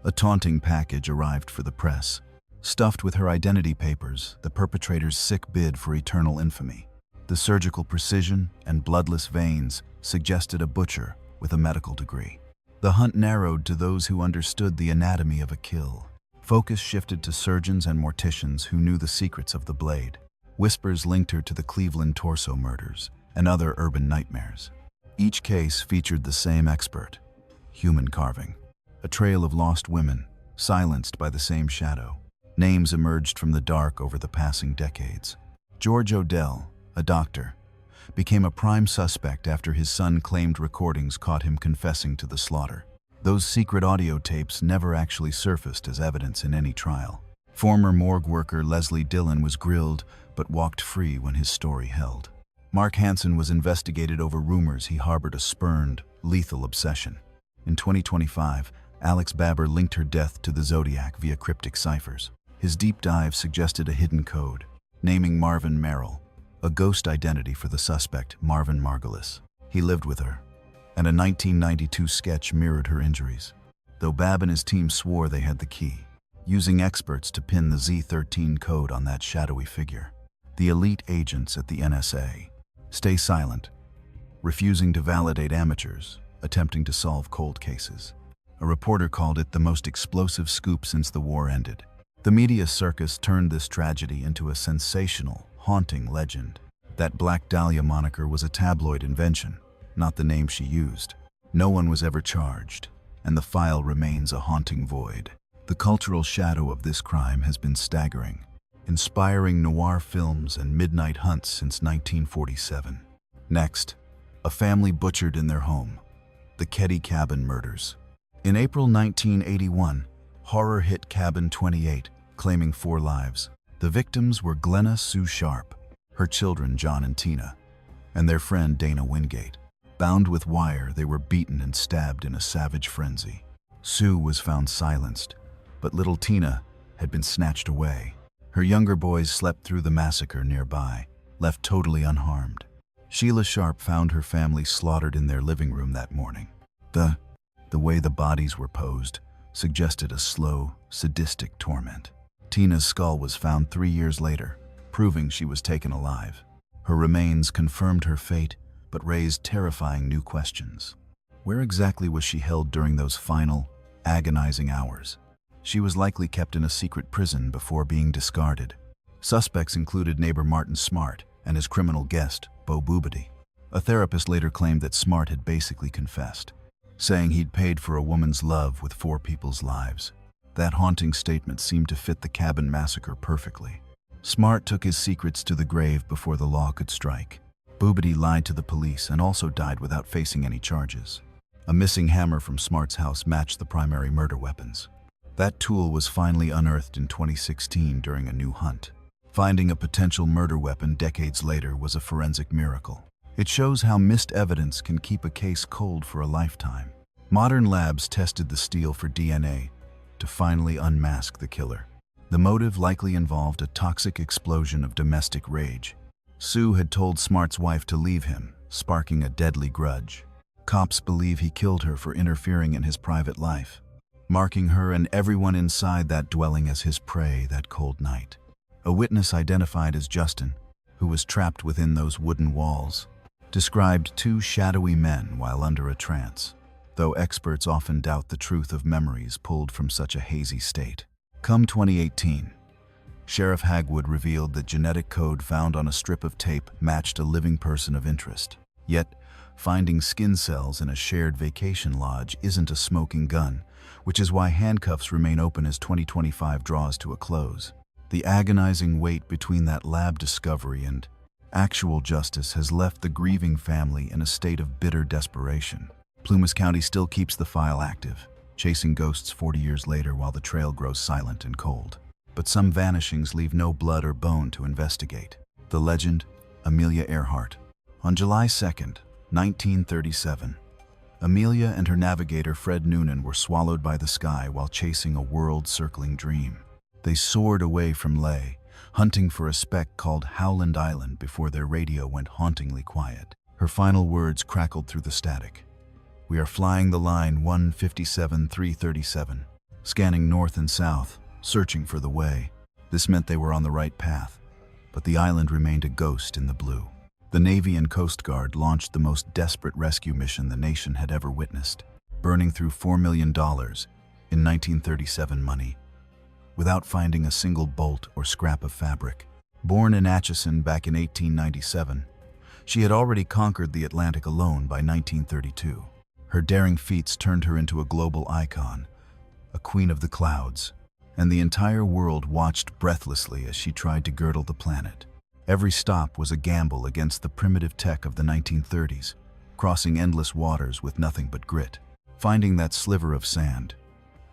A taunting package arrived for the press. Stuffed with her identity papers, the perpetrator's sick bid for eternal infamy. The surgical precision and bloodless veins suggested a butcher with a medical degree. The hunt narrowed to those who understood the anatomy of a kill. Focus shifted to surgeons and morticians who knew the secrets of the blade. Whispers linked her to the Cleveland torso murders and other urban nightmares. Each case featured the same expert: human carving. A trail of lost women, silenced by the same shadow. Names emerged from the dark over the passing decades. George Odell, a doctor, became a prime suspect after his son claimed recordings caught him confessing to the slaughter. Those secret audio tapes never actually surfaced as evidence in any trial. Former morgue worker Leslie Dillon was grilled but walked free when his story held. Mark Hansen was investigated over rumors he harbored a spurned, lethal obsession. In 2025, Alex Babber linked her death to the Zodiac via cryptic ciphers. His deep dive suggested a hidden code, naming Marvin Merrill, a ghost identity for the suspect, Marvin Margulis. He lived with her, and a 1992 sketch mirrored her injuries, though Babb and his team swore they had the key, using experts to pin the Z13 code on that shadowy figure. The elite agents at the NSA stay silent, refusing to validate amateurs attempting to solve cold cases. A reporter called it the most explosive scoop since the war ended. The media circus turned this tragedy into a sensational, haunting legend. That Black Dahlia moniker was a tabloid invention, not the name she used. No one was ever charged, and the file remains a haunting void. The cultural shadow of this crime has been staggering, inspiring noir films and midnight hunts since 1947. Next, a family butchered in their home. The Keddie Cabin Murders. In April 1981, horror hit Cabin 28, claiming 4 lives. The victims were Glenna Sue Sharp, her children John and Tina, and their friend Dana Wingate. Bound with wire, they were beaten and stabbed in a savage frenzy. Sue was found silenced, but little Tina had been snatched away. Her younger boys slept through the massacre nearby, left totally unharmed. Sheila Sharp found her family slaughtered in their living room that morning. The way the bodies were posed suggested a slow, sadistic torment. Tina's skull was found 3 years later, proving she was taken alive. Her remains confirmed her fate, but raised terrifying new questions. Where exactly was she held during those final, agonizing hours? She was likely kept in a secret prison before being discarded. Suspects included neighbor Martin Smart and his criminal guest, Bo Boobity. A therapist later claimed that Smart had basically confessed, saying he'd paid for a woman's love with 4 people's lives. That haunting statement seemed to fit the Cabin massacre perfectly. Smart took his secrets to the grave before the law could strike. Boobity lied to the police and also died without facing any charges. A missing hammer from Smart's house matched the primary murder weapons. That tool was finally unearthed in 2016 during a new hunt. Finding a potential murder weapon decades later was a forensic miracle. It shows how missed evidence can keep a case cold for a lifetime. Modern labs tested the steel for DNA to finally unmask the killer. The motive likely involved a toxic explosion of domestic rage. Sue had told Smart's wife to leave him, sparking a deadly grudge. Cops believe he killed her for interfering in his private life, marking her and everyone inside that dwelling as his prey that cold night. A witness identified as Justin, who was trapped within those wooden walls, described 2 shadowy men while under a trance, though experts often doubt the truth of memories pulled from such a hazy state. Come 2018, Sheriff Hagwood revealed that genetic code found on a strip of tape matched a living person of interest. Yet, finding skin cells in a shared vacation lodge isn't a smoking gun, which is why handcuffs remain open as 2025 draws to a close. The agonizing wait between that lab discovery and actual justice has left the grieving family in a state of bitter desperation. Plumas County still keeps the file active, chasing ghosts 40 years later while the trail grows silent and cold. But some vanishings leave no blood or bone to investigate. The legend, Amelia Earhart. On July 2nd, 1937, Amelia and her navigator Fred Noonan were swallowed by the sky while chasing a world-circling dream. They soared away from Leh, hunting for a speck called Howland Island before their radio went hauntingly quiet. Her final words crackled through the static. "We are flying the line 157-337. scanning north and south, searching for the way. This meant they were on the right path, but the island remained a ghost in the blue. The Navy and Coast Guard launched the most desperate rescue mission the nation had ever witnessed, burning through $4 million in 1937 money, without finding a single bolt or scrap of fabric. Born in Atchison back in 1897, she had already conquered the Atlantic alone by 1932. Her daring feats turned her into a global icon, a queen of the clouds, and the entire world watched breathlessly as she tried to girdle the planet. Every stop was a gamble against the primitive tech of the 1930s, crossing endless waters with nothing but grit. Finding that sliver of sand,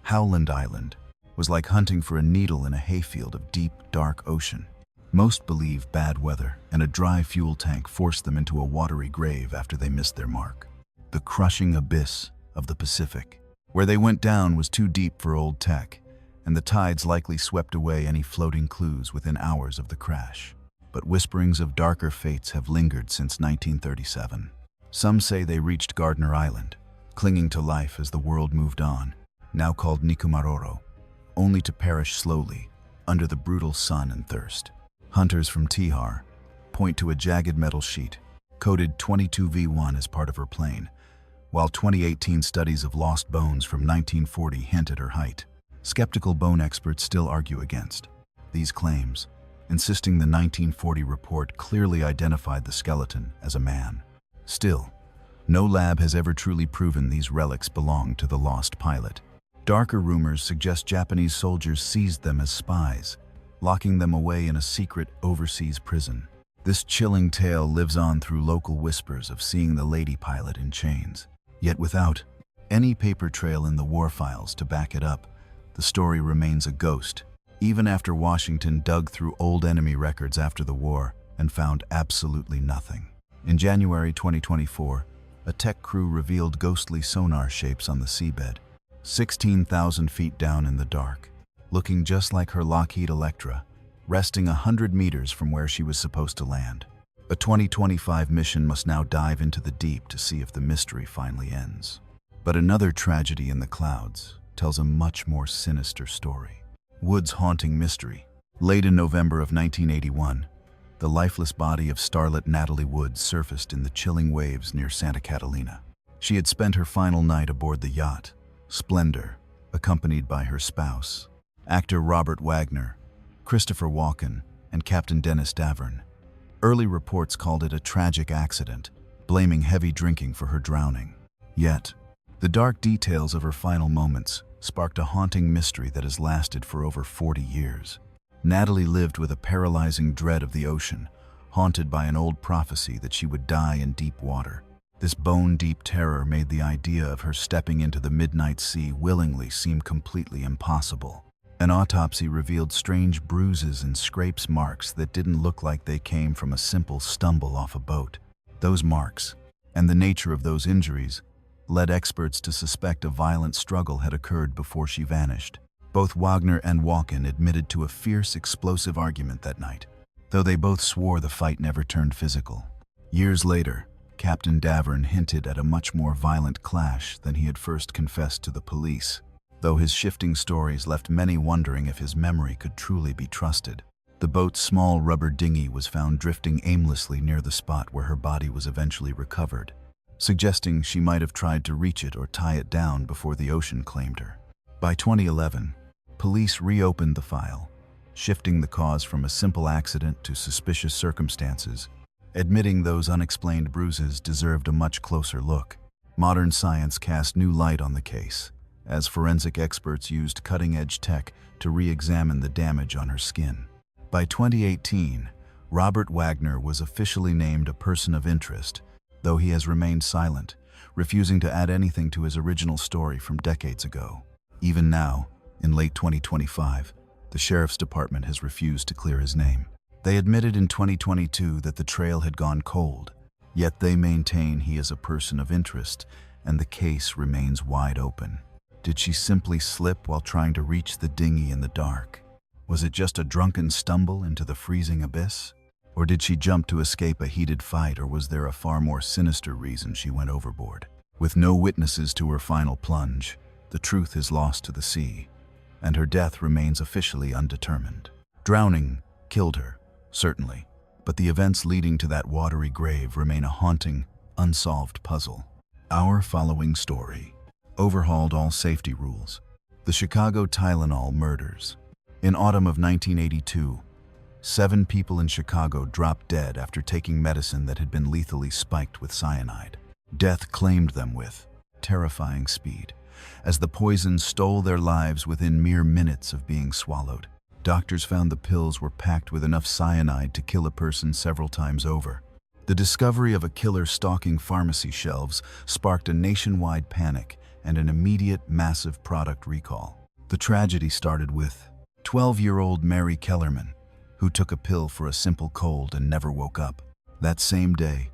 Howland Island, was like hunting for a needle in a hayfield of deep, dark ocean. Most believe bad weather and a dry fuel tank forced them into a watery grave after they missed their mark. The crushing abyss of the Pacific. Where they went down was too deep for old tech, and the tides likely swept away any floating clues within hours of the crash. But whisperings of darker fates have lingered since 1937. Some say they reached Gardner Island, clinging to life as the world moved on, now called Nikumaroro, only to perish slowly under the brutal sun and thirst. Hunters from Tihar point to a jagged metal sheet, coded 22V1 as part of her plane, while 2018 studies of lost bones from 1940 hint at her height. Skeptical bone experts still argue against these claims, insisting the 1940 report clearly identified the skeleton as a man. Still, no lab has ever truly proven these relics belonged to the lost pilot. Darker rumors suggest Japanese soldiers seized them as spies, locking them away in a secret overseas prison. This chilling tale lives on through local whispers of seeing the lady pilot in chains. Yet without any paper trail in the war files to back it up, the story remains a ghost, even after Washington dug through old enemy records after the war and found absolutely nothing. In January 2024, a tech crew revealed ghostly sonar shapes on the seabed, 16,000 feet down in the dark, looking just like her Lockheed Electra, resting 100 meters from where she was supposed to land. A 2025 mission must now dive into the deep to see if the mystery finally ends. But another tragedy in the clouds tells a much more sinister story. Woods haunting mystery. Late in November of 1981, the lifeless body of starlet Natalie Woods surfaced in the chilling waves near Santa Catalina. She had spent her final night aboard the yacht, Splendor, accompanied by her spouse, actor Robert Wagner, Christopher Walken, and Captain Dennis Davern. Early reports called it a tragic accident, blaming heavy drinking for her drowning. Yet, the dark details of her final moments sparked a haunting mystery that has lasted for over 40 years. Natalie lived with a paralyzing dread of the ocean, haunted by an old prophecy that she would die in deep water. This bone-deep terror made the idea of her stepping into the midnight sea willingly seem completely impossible. An autopsy revealed strange bruises and scrapes marks that didn't look like they came from a simple stumble off a boat. Those marks, and the nature of those injuries, led experts to suspect a violent struggle had occurred before she vanished. Both Wagner and Walken admitted to a fierce, explosive argument that night, though they both swore the fight never turned physical. Years later, Captain Davern hinted at a much more violent clash than he had first confessed to the police, though his shifting stories left many wondering if his memory could truly be trusted. The boat's small rubber dinghy was found drifting aimlessly near the spot where her body was eventually recovered, suggesting she might have tried to reach it or tie it down before the ocean claimed her. By 2011, police reopened the file, shifting the cause from a simple accident to suspicious circumstances, admitting those unexplained bruises deserved a much closer look. Modern science cast new light on the case, as forensic experts used cutting-edge tech to re-examine the damage on her skin. By 2018, Robert Wagner was officially named a person of interest, though he has remained silent, refusing to add anything to his original story from decades ago. Even now, in late 2025, the Sheriff's Department has refused to clear his name. They admitted in 2022 that the trail had gone cold, yet they maintain he is a person of interest and the case remains wide open. Did she simply slip while trying to reach the dinghy in the dark? Was it just a drunken stumble into the freezing abyss? Or did she jump to escape a heated fight, or was there a far more sinister reason she went overboard? With no witnesses to her final plunge, the truth is lost to the sea, and her death remains officially undetermined. Drowning killed her, certainly, but the events leading to that watery grave remain a haunting, unsolved puzzle. Our following story overhauled all safety rules. The Chicago Tylenol murders. In autumn of 1982, 7 people in Chicago dropped dead after taking medicine that had been lethally spiked with cyanide. Death claimed them with terrifying speed, as the poison stole their lives within mere minutes of being swallowed. Doctors found the pills were packed with enough cyanide to kill a person several times over. The discovery of a killer stalking pharmacy shelves sparked a nationwide panic and an immediate massive product recall. The tragedy started with 12-year-old Mary Kellerman, who took a pill for a simple cold and never woke up. That same day,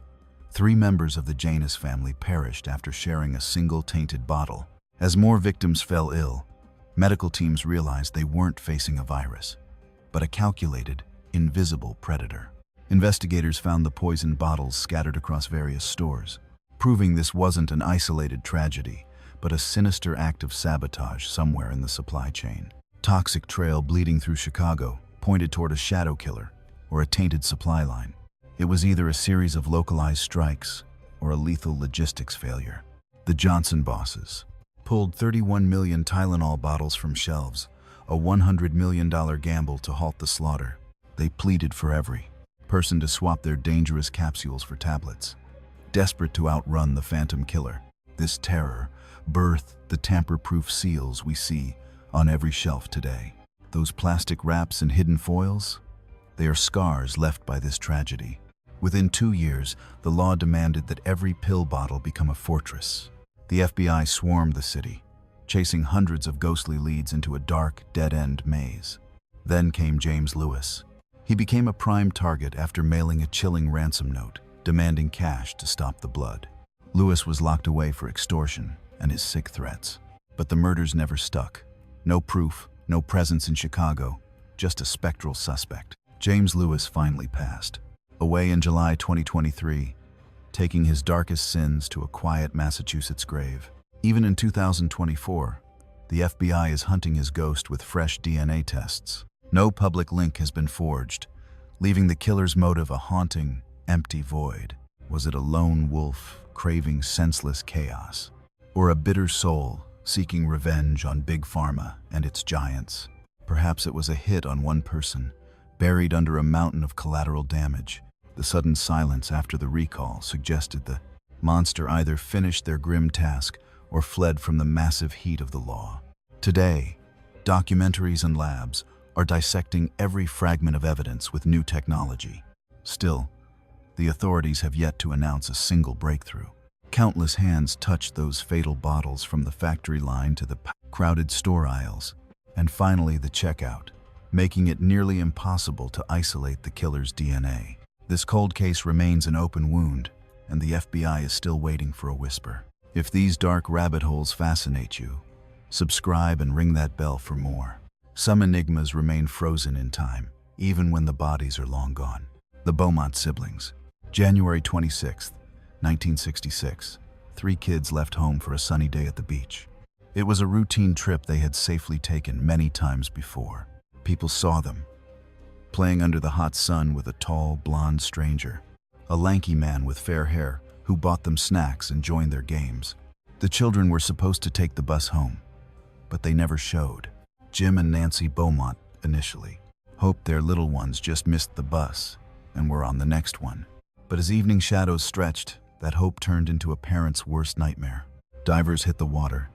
3 members of the Janus family perished after sharing a single tainted bottle. As more victims fell ill, medical teams realized they weren't facing a virus, but a calculated, invisible predator. Investigators found the poisoned bottles scattered across various stores, proving this wasn't an isolated tragedy, but a sinister act of sabotage somewhere in the supply chain. Toxic trail bleeding through Chicago pointed toward a shadow killer or a tainted supply line. It was either a series of localized strikes or a lethal logistics failure. The Johnson bosses pulled 31 million Tylenol bottles from shelves, a $100 million gamble to halt the slaughter. They pleaded for every person to swap their dangerous capsules for tablets, desperate to outrun the phantom killer. This terror birthed the tamper-proof seals we see on every shelf today. Those plastic wraps and hidden foils? They are scars left by this tragedy. Within 2 years, the law demanded that every pill bottle become a fortress. The FBI swarmed the city, chasing hundreds of ghostly leads into a dark, dead-end maze. Then came James Lewis. He became a prime target after mailing a chilling ransom note, demanding cash to stop the blood. Lewis was locked away for extortion and his sick threats. But the murders never stuck. No proof, no presence in Chicago, just a spectral suspect. James Lewis finally passed away in July 2023, taking his darkest sins to a quiet Massachusetts grave. Even in 2024, the FBI is hunting his ghost with fresh DNA tests. No public link has been forged, leaving the killer's motive a haunting, empty void. Was it a lone wolf craving senseless chaos, or a bitter soul seeking revenge on Big Pharma and its giants? Perhaps it was a hit on one person, buried under a mountain of collateral damage. The sudden silence after the recall suggested the monster either finished their grim task or fled from the massive heat of the law. Today, documentaries and labs are dissecting every fragment of evidence with new technology. Still, the authorities have yet to announce a single breakthrough. Countless hands touched those fatal bottles from the factory line to the crowded store aisles, and finally the checkout, making it nearly impossible to isolate the killer's DNA. This cold case remains an open wound, and the FBI is still waiting for a whisper. If these dark rabbit holes fascinate you, subscribe and ring that bell for more. Some enigmas remain frozen in time, even when the bodies are long gone. The Beaumont siblings. January 26, 1966. 3 kids left home for a sunny day at the beach. It was a routine trip they had safely taken many times before. People saw them, playing under the hot sun with a tall, blonde stranger, a lanky man with fair hair who bought them snacks and joined their games. The children were supposed to take the bus home, but they never showed. Jim and Nancy Beaumont initially hoped their little ones just missed the bus and were on the next one. But as evening shadows stretched, that hope turned into a parent's worst nightmare. Divers hit the water,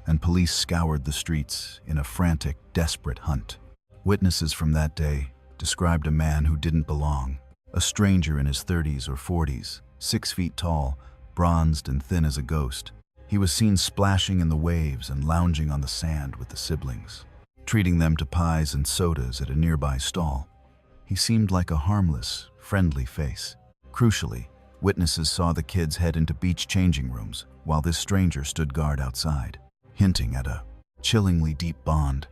and police scoured the streets in a frantic, desperate hunt. Witnesses from that day described a man who didn't belong, a stranger in his 30s or 40s, 6 feet tall, bronzed and thin as a ghost. He was seen splashing in the waves and lounging on the sand with the siblings, treating them to pies and sodas at a nearby stall. He seemed like a harmless, friendly face. Crucially, witnesses saw the kids head into beach changing rooms while this stranger stood guard outside, hinting at a chillingly deep bond,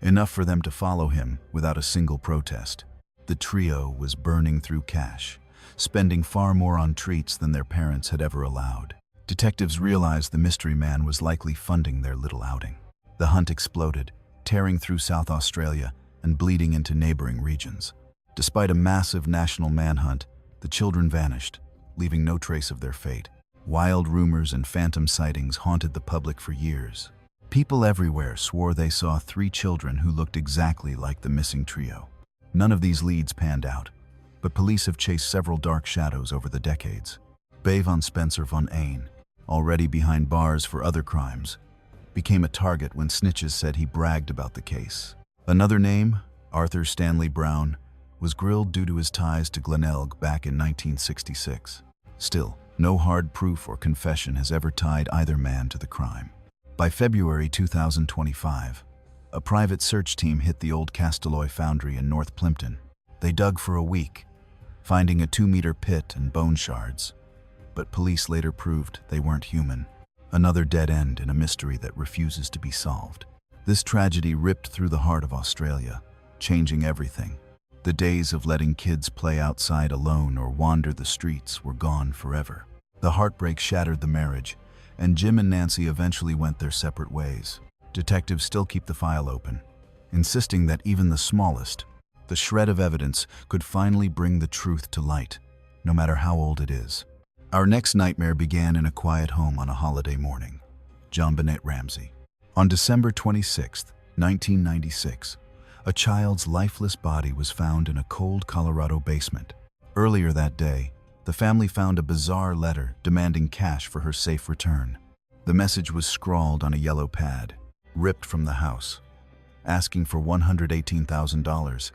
enough for them to follow him without a single protest. The trio was burning through cash, spending far more on treats than their parents had ever allowed. Detectives realized the mystery man was likely funding their little outing. The hunt exploded, tearing through South Australia and bleeding into neighboring regions. Despite a massive national manhunt, the children vanished, leaving no trace of their fate. Wild rumors and phantom sightings haunted the public for years. People everywhere swore they saw 3 children who looked exactly like the missing trio. None of these leads panned out, but police have chased several dark shadows over the decades. Bavon Spencer von Ain, already behind bars for other crimes, became a target when snitches said he bragged about the case. Another name, Arthur Stanley Brown, was grilled due to his ties to Glenelg back in 1966. Still, no hard proof or confession has ever tied either man to the crime. By February 2025, a private search team hit the old Castelloy foundry in North Plympton. They dug for a week, finding a 2-meter pit and bone shards. But police later proved they weren't human. Another dead end in a mystery that refuses to be solved. This tragedy ripped through the heart of Australia, changing everything. The days of letting kids play outside alone or wander the streets were gone forever. The heartbreak shattered the marriage, and Jim and Nancy eventually went their separate ways. Detectives still keep the file open, insisting that even the smallest, the shred of evidence, could finally bring the truth to light, no matter how old it is. Our next nightmare began in a quiet home on a holiday morning. JonBenét Ramsey. On December 26, 1996, a child's lifeless body was found in a cold Colorado basement. Earlier that day, the family found a bizarre letter demanding cash for her safe return. The message was scrawled on a yellow pad, ripped from the house, asking for $118,000,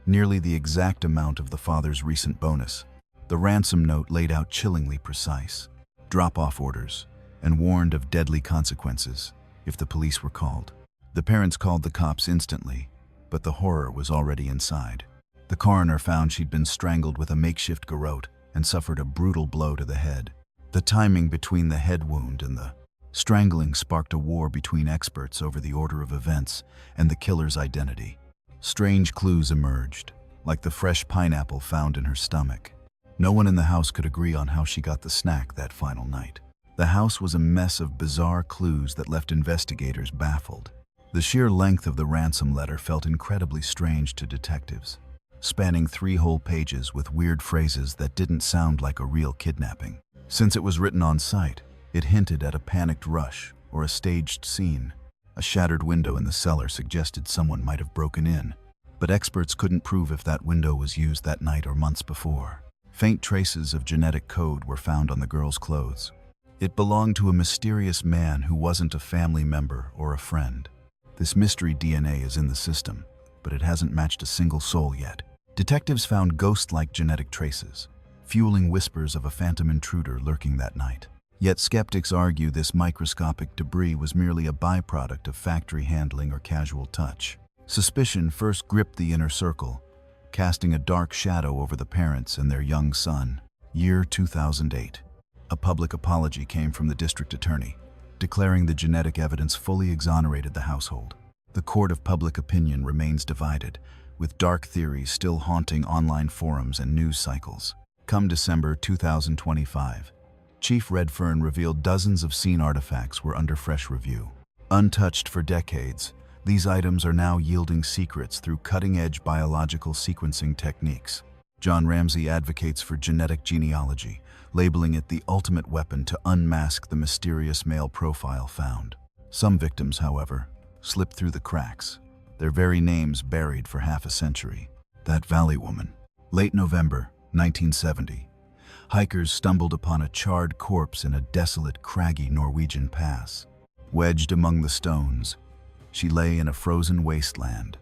nearly the exact amount of the father's recent bonus. The ransom note laid out chillingly precise, drop-off orders, and warned of deadly consequences if the police were called. The parents called the cops instantly, but the horror was already inside. The coroner found she'd been strangled with a makeshift garrote and suffered a brutal blow to the head. The timing between the head wound and the strangling sparked a war between experts over the order of events and the killer's identity. Strange clues emerged, like the fresh pineapple found in her stomach. No one in the house could agree on how she got the snack that final night. The house was a mess of bizarre clues that left investigators baffled. The sheer length of the ransom letter felt incredibly strange to detectives, spanning 3 whole pages with weird phrases that didn't sound like a real kidnapping. Since it was written on site, it hinted at a panicked rush or a staged scene. A shattered window in the cellar suggested someone might have broken in, but experts couldn't prove if that window was used that night or months before. Faint traces of genetic code were found on the girl's clothes. It belonged to a mysterious man who wasn't a family member or a friend. This mystery DNA is in the system, but it hasn't matched a single soul yet. Detectives found ghost-like genetic traces, fueling whispers of a phantom intruder lurking that night. Yet skeptics argue this microscopic debris was merely a byproduct of factory handling or casual touch. Suspicion first gripped the inner circle, casting a dark shadow over the parents and their young son. Year 2008. A public apology came from the district attorney, declaring the genetic evidence fully exonerated the household. The court of public opinion remains divided, with dark theories still haunting online forums and news cycles. Come December 2025, Chief Redfern revealed dozens of scene artifacts were under fresh review. Untouched for decades, these items are now yielding secrets through cutting-edge biological sequencing techniques. John Ramsey advocates for genetic genealogy, labeling it the ultimate weapon to unmask the mysterious male profile found. Some victims, however, slipped through the cracks, their very names buried for half a century. That Valley woman. Late November 1970, hikers stumbled upon a charred corpse in a desolate, craggy Norwegian pass. Wedged among the stones, she lay in a frozen wasteland,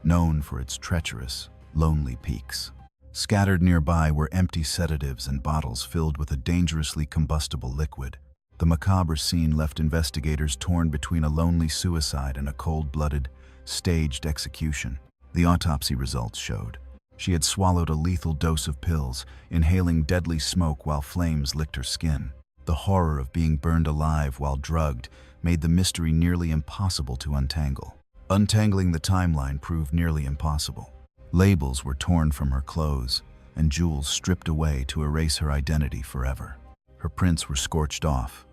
known for its treacherous, lonely peaks. Scattered nearby were empty sedatives and bottles filled with a dangerously combustible liquid. The macabre scene left investigators torn between a lonely suicide and a cold-blooded, staged execution. The autopsy results showed she had swallowed a lethal dose of pills, inhaling deadly smoke while flames licked her skin. The horror of being burned alive while drugged made the mystery nearly impossible to untangle. Untangling the timeline proved nearly impossible. Labels were torn from her clothes, and jewels stripped away to erase her identity forever. Her prints were scorched off,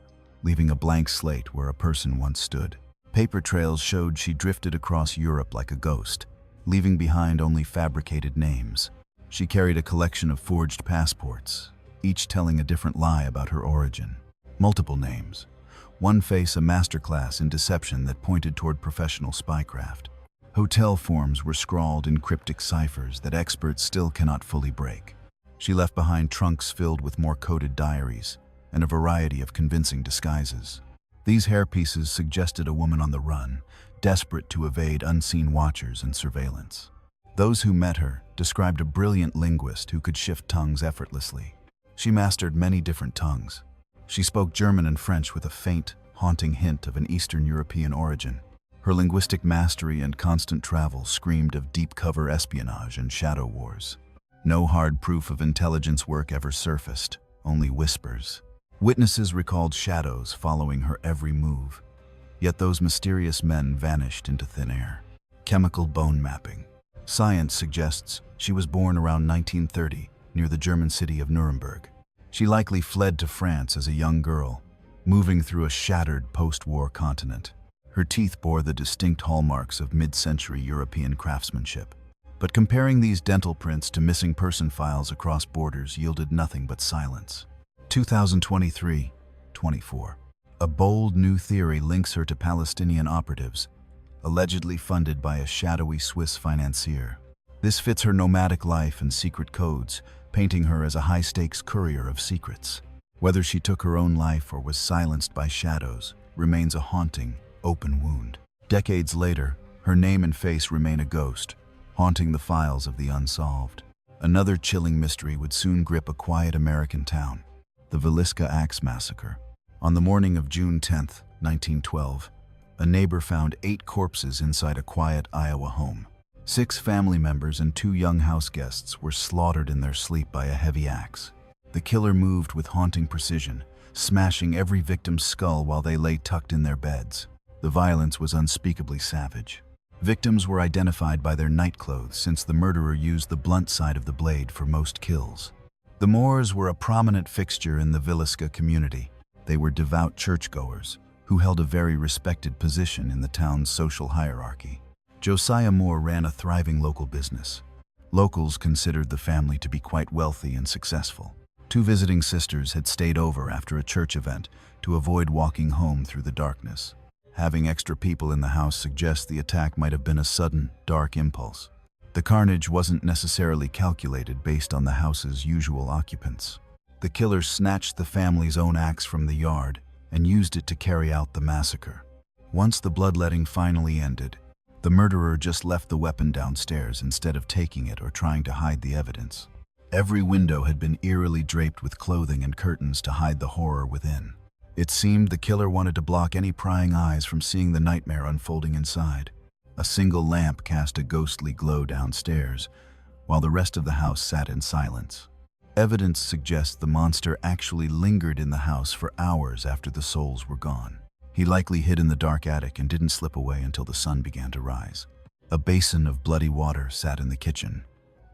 leaving a blank slate where a person once stood. Paper trails showed she drifted across Europe like a ghost, leaving behind only fabricated names. She carried a collection of forged passports, each telling a different lie about her origin. Multiple names. One face a masterclass in deception that pointed toward professional spycraft. Hotel forms were scrawled in cryptic ciphers that experts still cannot fully break. She left behind trunks filled with more coded diaries and a variety of convincing disguises. These hairpieces suggested a woman on the run, desperate to evade unseen watchers and surveillance. Those who met her described a brilliant linguist who could shift tongues effortlessly. She mastered many different tongues. She spoke German and French with a faint, haunting hint of an Eastern European origin. Her linguistic mastery and constant travel screamed of deep-cover espionage and shadow wars. No hard proof of intelligence work ever surfaced, only whispers. Witnesses recalled shadows following her every move. Yet those mysterious men vanished into thin air. Chemical bone mapping. Science suggests she was born around 1930 near the German city of Nuremberg. She likely fled to France as a young girl, moving through a shattered post-war continent. Her teeth bore the distinct hallmarks of mid-century European craftsmanship. But comparing these dental prints to missing person files across borders yielded nothing but silence. 2023-24. A bold new theory links her to Palestinian operatives, allegedly funded by a shadowy Swiss financier. This fits her nomadic life and secret codes, painting her as a high-stakes courier of secrets. Whether she took her own life or was silenced by shadows remains a haunting, open wound. Decades later, her name and face remain a ghost, haunting the files of the unsolved. Another chilling mystery would soon grip a quiet American town: the Villisca Axe Massacre. On the morning of June 10, 1912, a neighbor found 8 corpses inside a quiet Iowa home. 6 family members and 2 young house guests were slaughtered in their sleep by a heavy axe. The killer moved with haunting precision, smashing every victim's skull while they lay tucked in their beds. The violence was unspeakably savage. Victims were identified by their nightclothes, since the murderer used the blunt side of the blade for most kills. The Moores were a prominent fixture in the Villisca community. They were devout churchgoers who held a very respected position in the town's social hierarchy. Josiah Moore ran a thriving local business. Locals considered the family to be quite wealthy and successful. 2 visiting sisters had stayed over after a church event to avoid walking home through the darkness. Having extra people in the house suggests the attack might have been a sudden, dark impulse. The carnage wasn't necessarily calculated based on the house's usual occupants. The killer snatched the family's own axe from the yard and used it to carry out the massacre. Once the bloodletting finally ended, the murderer just left the weapon downstairs instead of taking it or trying to hide the evidence. Every window had been eerily draped with clothing and curtains to hide the horror within. It seemed the killer wanted to block any prying eyes from seeing the nightmare unfolding inside. A single lamp cast a ghostly glow downstairs, while the rest of the house sat in silence. Evidence suggests the monster actually lingered in the house for hours after the souls were gone. He likely hid in the dark attic and didn't slip away until the sun began to rise. A basin of bloody water sat in the kitchen,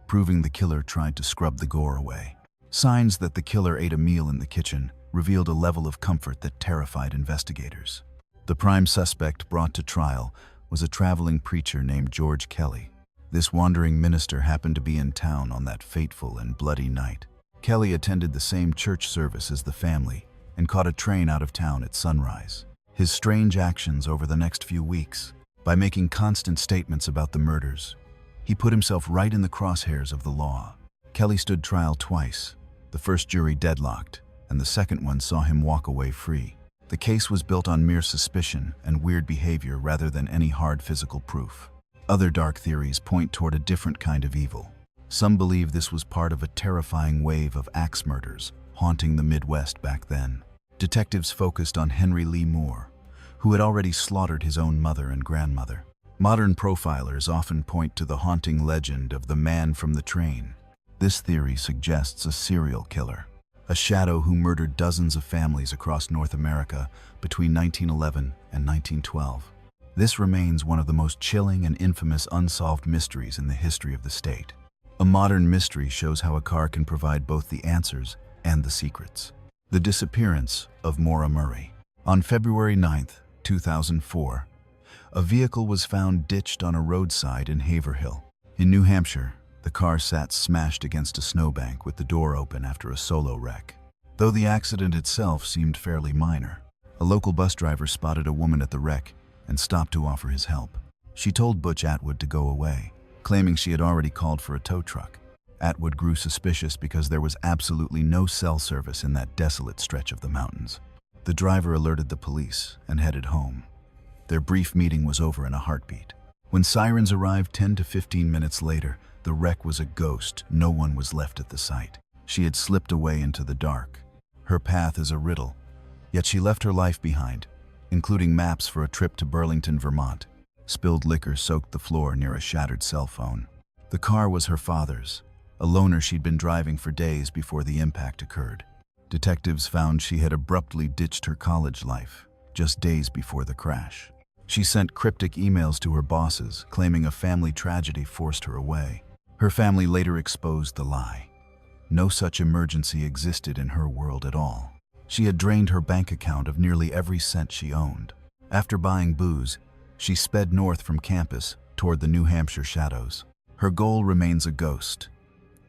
proving the killer tried to scrub the gore away. Signs that the killer ate a meal in the kitchen revealed a level of comfort that terrified investigators. The prime suspect brought to trial was a traveling preacher named George Kelly. This wandering minister happened to be in town on that fateful and bloody night. Kelly attended the same church service as the family and caught a train out of town at sunrise. His strange actions over the next few weeks, by making constant statements about the murders, he put himself right in the crosshairs of the law. Kelly stood trial twice. The first jury deadlocked, and the second one saw him walk away free. The case was built on mere suspicion and weird behavior rather than any hard physical proof. Other dark theories point toward a different kind of evil. Some believe this was part of a terrifying wave of axe murders haunting the Midwest back then. Detectives focused on Henry Lee Moore, who had already slaughtered his own mother and grandmother. Modern profilers often point to the haunting legend of the man from the train. This theory suggests a serial killer, a shadow who murdered dozens of families across North America between 1911 and 1912. This remains one of the most chilling and infamous unsolved mysteries in the history of the state. A modern mystery shows how a car can provide both the answers and the secrets. The disappearance of Maura Murray. On February 9, 2004, A vehicle was found ditched on a roadside in Haverhill. In New Hampshire, the car sat smashed against a snowbank with the door open after a solo wreck. Though the accident itself seemed fairly minor, a local bus driver spotted a woman at the wreck and stopped to offer his help. She told Butch Atwood to go away, claiming she had already called for a tow truck. Atwood grew suspicious because there was absolutely no cell service in that desolate stretch of the mountains. The driver alerted the police and headed home. Their brief meeting was over in a heartbeat. When sirens arrived 10 to 15 minutes later, the wreck was a ghost. No one was left at the site. She had slipped away into the dark. Her path is a riddle, yet she left her life behind, including maps for a trip to Burlington, Vermont. Spilled liquor soaked the floor near a shattered cell phone. The car was her father's, a loaner she'd been driving for days before the impact occurred. Detectives found she had abruptly ditched her college life just days before the crash. She sent cryptic emails to her bosses, claiming a family tragedy forced her away. Her family later exposed the lie. No such emergency existed in her world at all. She had drained her bank account of nearly every cent she owned. After buying booze, she sped north from campus toward the New Hampshire shadows. Her goal remains a ghost,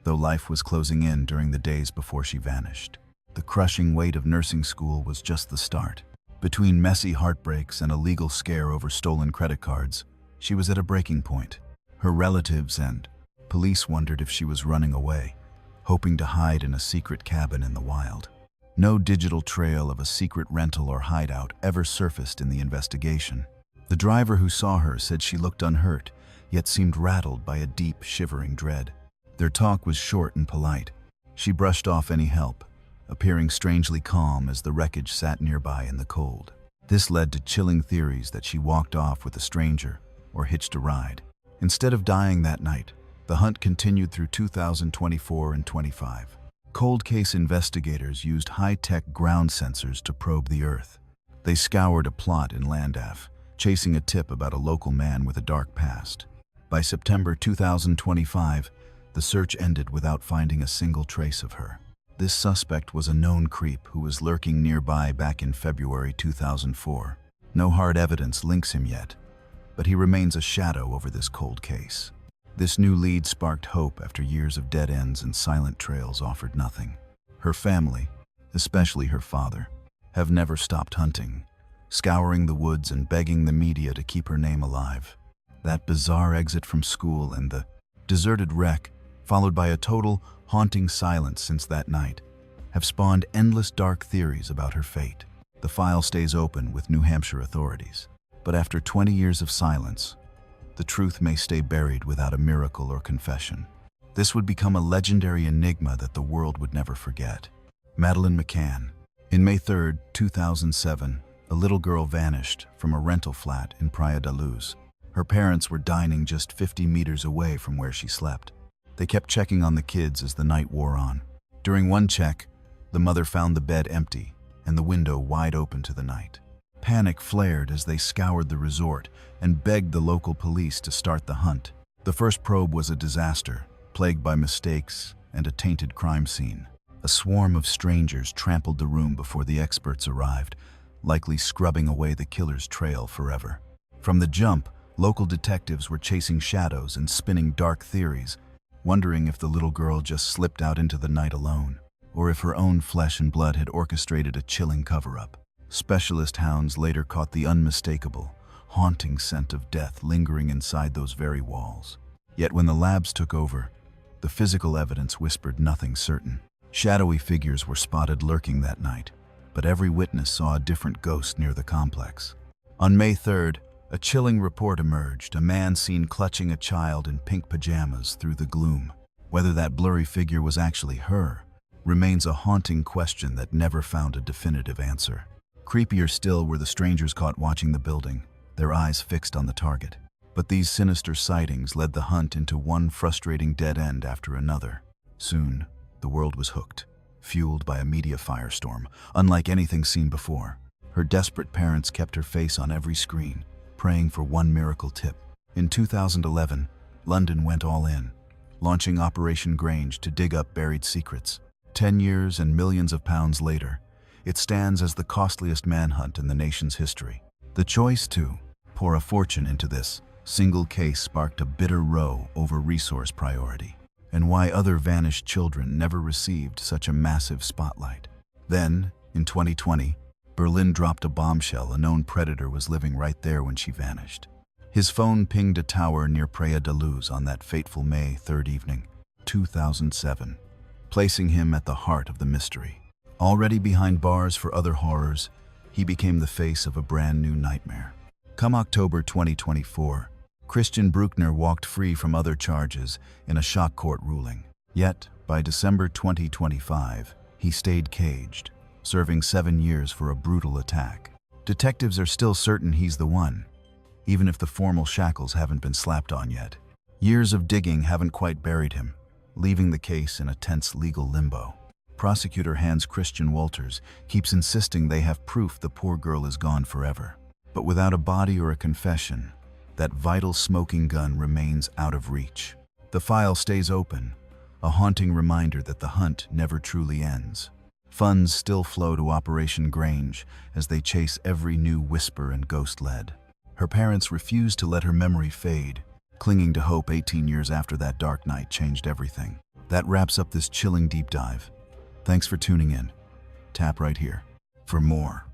though life was closing in during the days before she vanished. The crushing weight of nursing school was just the start. Between messy heartbreaks and a legal scare over stolen credit cards, she was at a breaking point. Her relatives and police wondered if she was running away, hoping to hide in a secret cabin in the wild. No digital trail of a secret rental or hideout ever surfaced in the investigation. The driver who saw her said she looked unhurt, yet seemed rattled by a deep, shivering dread. Their talk was short and polite. She brushed off any help, appearing strangely calm as the wreckage sat nearby in the cold. This led to chilling theories that she walked off with a stranger or hitched a ride. Instead of dying that night, the hunt continued through 2024 and 25. Cold case investigators used high-tech ground sensors to probe the earth. They scoured a plot in Llandaff, chasing a tip about a local man with a dark past. By September 2025, the search ended without finding a single trace of her. This suspect was a known creep who was lurking nearby back in February 2004. No hard evidence links him yet, but he remains a shadow over this cold case. This new lead sparked hope after years of dead ends and silent trails offered nothing. Her family, especially her father, have never stopped hunting, scouring the woods and begging the media to keep her name alive. That bizarre exit from school and the deserted wreck, followed by a total, haunting silence since that night, have spawned endless dark theories about her fate. The file stays open with New Hampshire authorities, but after 20 years of silence, the truth may stay buried without a miracle or confession. This would become a legendary enigma that the world would never forget. Madeleine McCann. In May 3, 2007, a little girl vanished from a rental flat in Praia da Luz. Her parents were dining just 50 meters away from where she slept. They kept checking on the kids as the night wore on. During one check, the mother found the bed empty and the window wide open to the night. Panic flared as they scoured the resort and begged the local police to start the hunt. The first probe was a disaster, plagued by mistakes and a tainted crime scene. A swarm of strangers trampled the room before the experts arrived, likely scrubbing away the killer's trail forever. From the jump, local detectives were chasing shadows and spinning dark theories, wondering if the little girl just slipped out into the night alone, or if her own flesh and blood had orchestrated a chilling cover-up. Specialist hounds later caught the unmistakable, haunting scent of death lingering inside those very walls. Yet when the labs took over, the physical evidence whispered nothing certain. Shadowy figures were spotted lurking that night, but every witness saw a different ghost near the complex. On May 3rd, a chilling report emerged, a man seen clutching a child in pink pajamas through the gloom. Whether that blurry figure was actually her remains a haunting question that never found a definitive answer. Creepier still were the strangers caught watching the building, their eyes fixed on the target. But these sinister sightings led the hunt into one frustrating dead end after another. Soon, the world was hooked, fueled by a media firestorm, unlike anything seen before. Her desperate parents kept her face on every screen, praying for one miracle tip. In 2011, London went all in, launching Operation Grange to dig up buried secrets. 10 years and millions of pounds later, it stands as the costliest manhunt in the nation's history. The choice to Pour a fortune into this single case sparked a bitter row over resource priority, and why other vanished children never received such a massive spotlight. Then, in 2020, Berlin dropped a bombshell. A known predator was living right there when she vanished. His phone pinged a tower near Praia da Luz on that fateful May 3rd evening, 2007, placing him at the heart of the mystery. Already behind bars for other horrors, he became the face of a brand new nightmare. Come October 2024, Christian Bruckner walked free from other charges in a shock court ruling. Yet, by December 2025, he stayed caged, serving 7 years for a brutal attack. Detectives are still certain he's the one, even if the formal shackles haven't been slapped on yet. Years of digging haven't quite buried him, leaving the case in a tense legal limbo. Prosecutor Hans Christian Wolters keeps insisting they have proof the poor girl is gone forever. But without a body or a confession, that vital smoking gun remains out of reach. The file stays open, a haunting reminder that the hunt never truly ends. Funds still flow to Operation Grange as they chase every new whisper and ghost lead. Her parents refuse to let her memory fade, clinging to hope 18 years after that dark night changed everything. That wraps up this chilling deep dive. Thanks for tuning in. Tap right here for more.